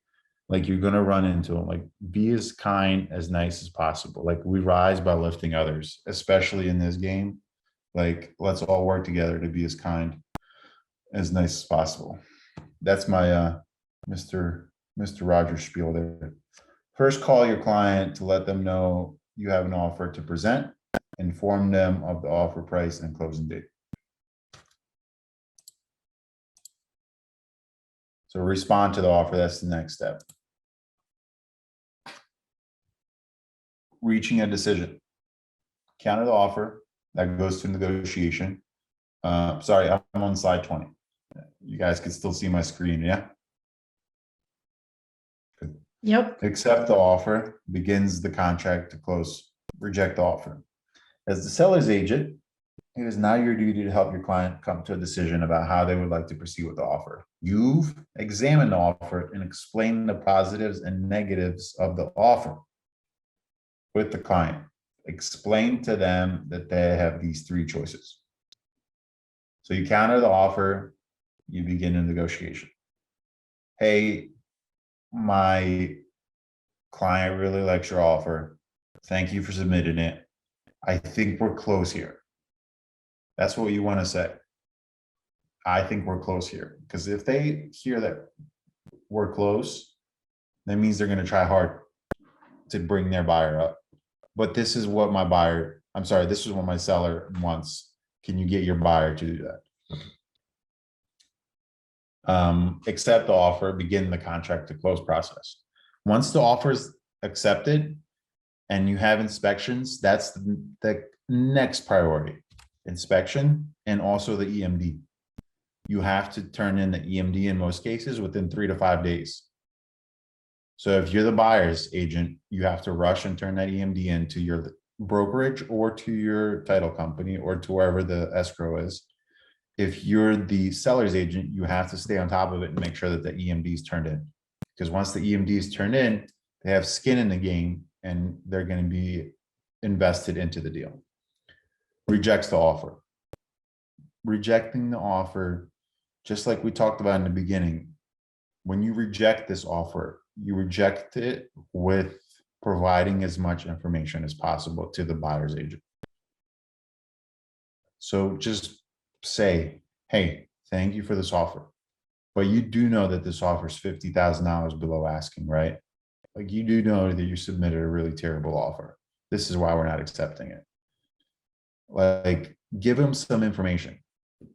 Like you're gonna run into them. Like be as kind, as nice as possible. Like we rise by lifting others, especially in this game. Like let's all work together to be as kind, as nice as possible. That's my Mr. Rogers spiel there. First, call your client to let them know you have an offer to present. Inform them of the offer price and closing date. So respond to the offer. That's the next step. Reaching a decision. Counter the offer. That goes to negotiation. Sorry, I'm on slide 20. You guys can still see my screen, yeah? Yep. Accept the offer, begins the contract to close, reject the offer. As the seller's agent, it is now your duty to help your client come to a decision about how they would like to proceed with the offer. You've examined the offer and explained the positives and negatives of the offer with the client. Explain to them that they have these three choices. So you counter the offer, you begin a negotiation. Hey, my client really likes your offer. Thank you for submitting it. I think we're close here. That's what you want to say. I think we're close here. Because if they hear that we're close, that means they're going to try hard to bring their buyer up. But this is what my buyer, I'm sorry, this is what my seller wants. Can you get your buyer to do that? Accept the offer, begin the contract to close process. Once the offer is accepted and you have inspections, that's the next priority. Inspection and also the EMD. You have to turn in the EMD in most cases within 3 to 5 days. So if you're the buyer's agent, you have to rush and turn that EMD into your brokerage or to your title company or to wherever the escrow is. If you're the seller's agent, you have to stay on top of it and make sure that the EMD is turned in. Because once the EMD is turned in, they have skin in the game and they're going to be invested into the deal. Rejects the offer. Rejecting the offer, just like we talked about in the beginning, when you reject this offer, you reject it with providing as much information as possible to the buyer's agent. So just say, hey, thank you for this offer, but you do know that this offer is $50,000 below asking, right? Like you do know that you submitted a really terrible offer. This is why we're not accepting it. Like give them some information,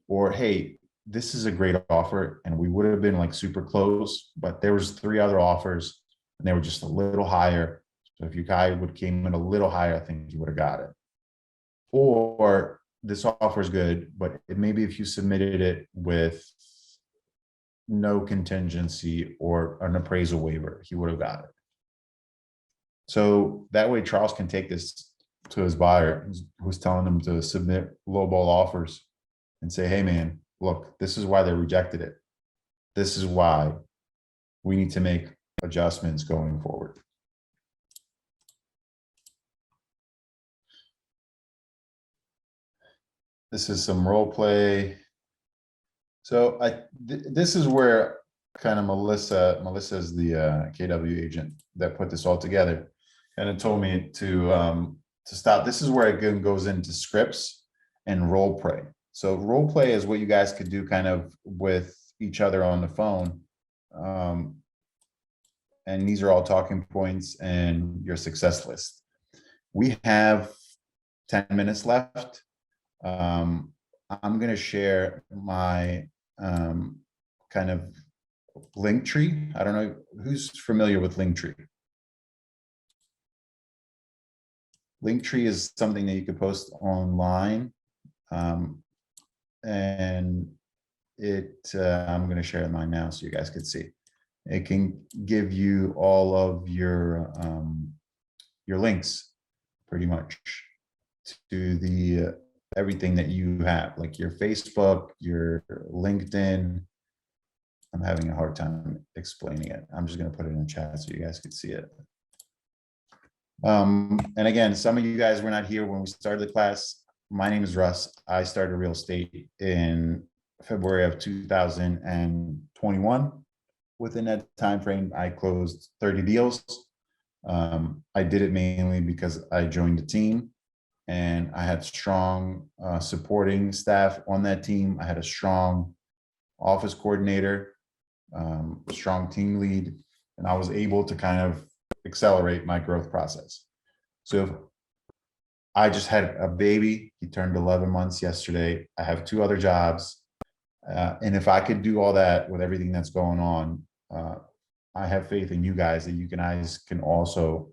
or hey, this is a great offer and we would have been like super close, but there was 3 other offers and they were just a little higher. So if your guy would came in a little higher, I think you would have got it. Or this offer is good, but maybe if you submitted it with no contingency or an appraisal waiver, he would have got it. So that way Charles can take this to his buyer who's telling him to submit lowball offers and say, hey man, look, this is why they rejected it. This is why we need to make adjustments going forward. This is some role play. So this is where kind of Melissa is the KW agent that put this all together, and it told me to stop. This is where it goes into scripts and role play. So role play is what you guys could do kind of with each other on the phone. And these are all talking points and your success list. We have 10 minutes left. I'm going to share my kind of link tree. I don't know who's familiar with link tree. Link tree is something that you could post online. And I'm going to share mine now so you guys can see. It can give you all of your links pretty much to the everything that you have, like your Facebook, your LinkedIn. I'm having a hard time explaining it. I'm just going to put it in the chat so you guys can see it. And again, some of you guys were not here when we started the class. My name is Russ. I started real estate in February of 2021. within that time frame, I closed 30 deals. I did it mainly because I joined the team and I had strong supporting staff on that team. I had a strong office coordinator, strong team lead, and I was able to kind of accelerate my growth process. So if I just had a baby, he turned 11 months yesterday. I have 2 other jobs. And if I could do all that with everything that's going on, I have faith in you guys that you guys can also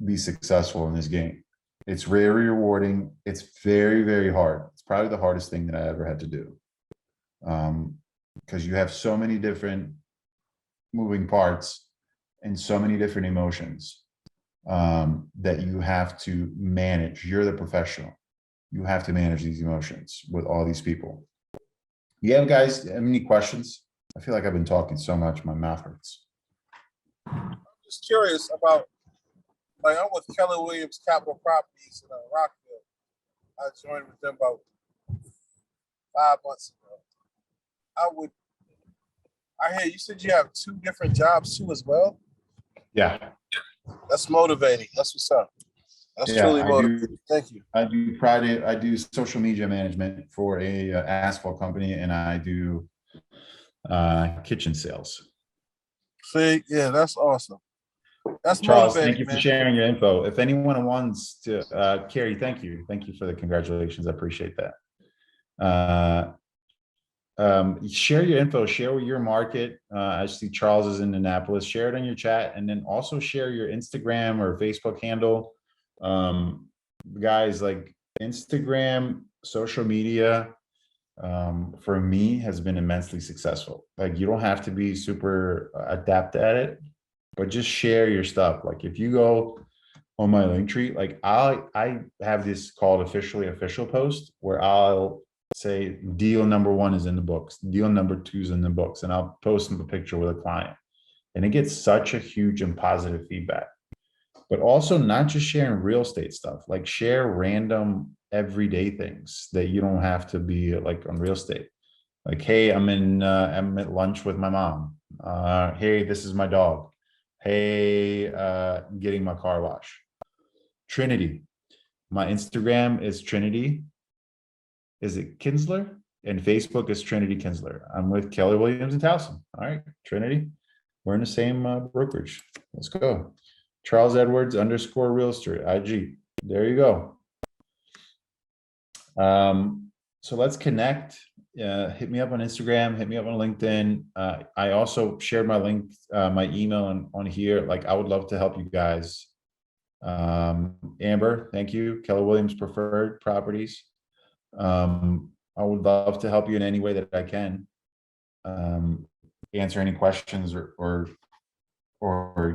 be successful in this game. It's very rewarding. It's very, very hard. It's probably the hardest thing that I ever had to do. Because you have so many different moving parts and so many different emotions that you have to manage. You're the professional. You have to manage these emotions with all these people. Yeah, guys, have any questions? I feel like I've been talking so much, my mouth hurts. I'm just curious about, like, I'm with Keller Williams Capital Properties in Rockville. I joined with them about 5 months ago. I hear you said you have 2 different jobs too as well. Yeah. That's motivating. That's what's up. That's truly motivating. Thank you. I do social media management for a asphalt company, and I do kitchen sales. See, yeah, that's awesome. That's Charles, motivating, thank you for man. sharing your info. If anyone wants to, Carrie, thank you. Thank you for the congratulations. I appreciate that. Share your info, share your market. I see Charles is in Annapolis. Share it in your chat, and then also share your Instagram or Facebook handle. Guys, like Instagram, social media, for me has been immensely successful. Like, you don't have to be super adept at it, but just share your stuff. Like, if you go on my link tree, like I have this called official post where I'll say deal number 1 is in the books, deal number 2 is in the books, and I'll post a picture with a client, and it gets such a huge and positive feedback. But also not just sharing real estate stuff, like share random everyday things that you don't have to be like on real estate. Like, hey, I'm at lunch with my mom. Hey, this is my dog. Hey, getting my car washed. Trinity. My Instagram is Trinity. Is it Kinsler? And Facebook is Trinity Kinsler. I'm with Keller Williams and Towson. All right, Trinity. We're in the same brokerage. Let's go. Charles Edwards _ real estate, IG. There you go. So let's connect. Hit me up on Instagram, hit me up on LinkedIn. I also shared my link, my email on here. Like, I would love to help you guys. Amber, thank you. Keller Williams Preferred Properties. I would love to help you in any way that I can. Answer any questions or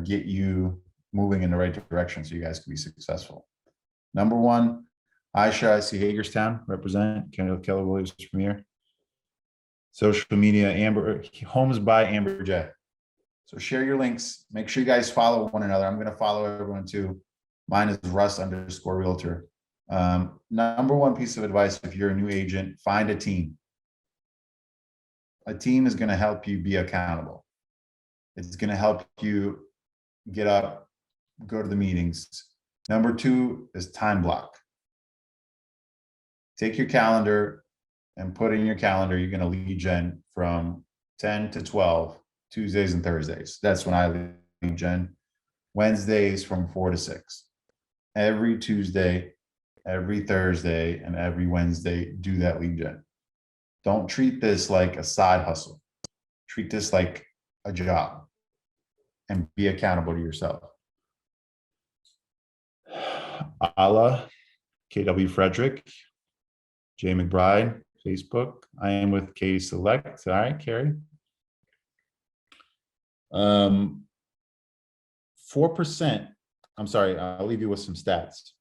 get you moving in the right direction so you guys can be successful. Number 1, Aisha, I see Hagerstown, represent Keller Williams Premier. Social media, Amber, Homes by Amber J. So share your links. Make sure you guys follow one another. I'm going to follow everyone too. Mine is Russ _ Realtor. Number 1 piece of advice, if you're a new agent, find a team. A team is going to help you be accountable. It's going to help you get up, go to the meetings. Number 2 is time block. Take your calendar and put in your calendar, you're going to lead gen from 10 to 12, Tuesdays and Thursdays. That's when I lead gen. Wednesdays from 4 to 6. Every Tuesday, every Thursday, and every Wednesday, do that lead gen. Don't treat this like a side hustle. Treat this like a job and be accountable to yourself. Allah, KW Frederick, Jay McBride, Facebook. I am with K Select. All right, Carrie. 4%. I'm sorry, I'll leave you with some stats.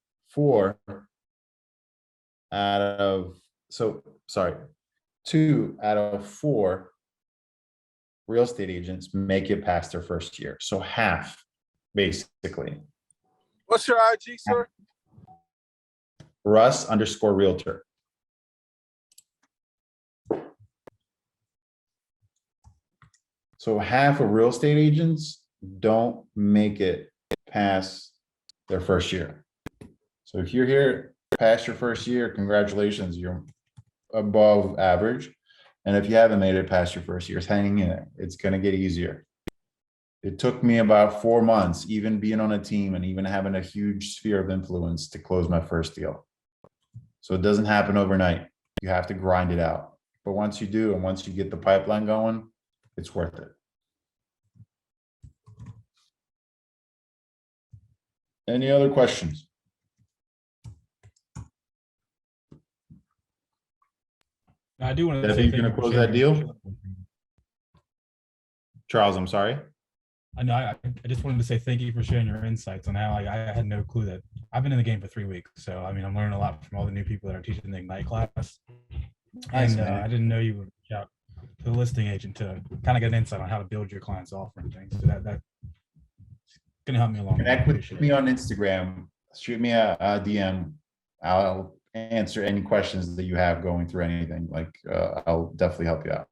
2 out of 4 real estate agents make it past their first year. So half, basically. What's your IG, sir? Russ _ Realtor. So half of real estate agents don't make it past their first year. So if you're here past your first year, congratulations, you're above average. And if you haven't made it past your first year, hanging in there, it's gonna get easier. It took me about 4 months, even being on a team and even having a huge sphere of influence, to close my first deal. So it doesn't happen overnight. You have to grind it out. But once you do, and once you get the pipeline going, it's worth it. Any other questions? I do want to Debbie, say you thank gonna you for close sharing that your- deal? Charles, I'm sorry. I know. I just wanted to say thank you for sharing your insights on how I had no clue that I've been in the game for 3 weeks. So I mean, I'm learning a lot from all the new people that are teaching the Ignite class. Nice, And man. I didn't know you would reach out to the listing agent to kind of get an insight on how to build your client's offer and things. So that's gonna help me along. Connect with me on Instagram. Shoot me a DM. I'll answer any questions that you have going through anything. Like, I'll definitely help you out.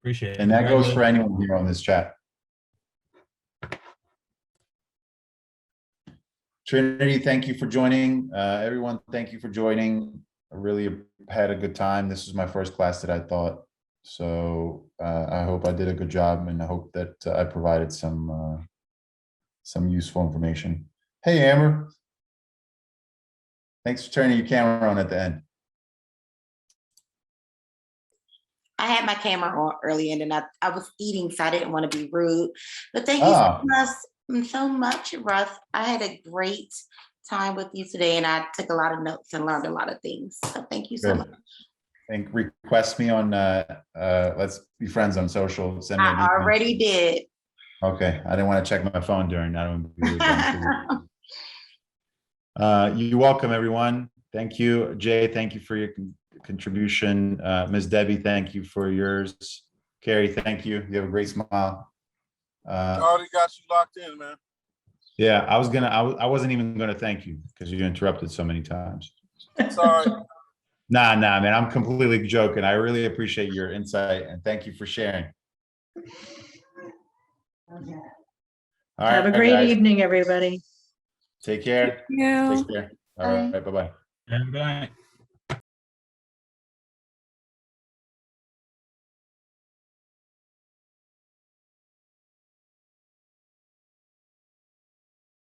Appreciate it. And that goes for Congratulations. anyone here on this chat. Trinity, thank you for joining. Everyone, thank you for joining. I really had a good time. This was my first class that I thought. So I hope I did a good job, and I hope that I provided some useful information. Hey, Amber. Thanks for turning your camera on at the end. I had my camera on early and then I was eating, so I didn't want to be rude. But thank you so much, Russ. I had a great time with you today, and I took a lot of notes and learned a lot of things. So thank you so much. And request me on let's be friends on social. Send me a I DM. already did. Okay, I didn't want to check my phone during that. You're welcome, everyone. Thank you, Jay. Thank you for your contribution. Ms. Debbie, thank you for yours. Carrie, thank you. You have a great smile. I already got you locked in, man. Yeah, I wasn't even gonna thank you because you interrupted so many times. Sorry. Nah, man, I'm completely joking. I really appreciate your insight and thank you for sharing. All Have a right, great guys. evening, everybody. Take care. Yeah. Take care. All right, bye-bye. Have a good night.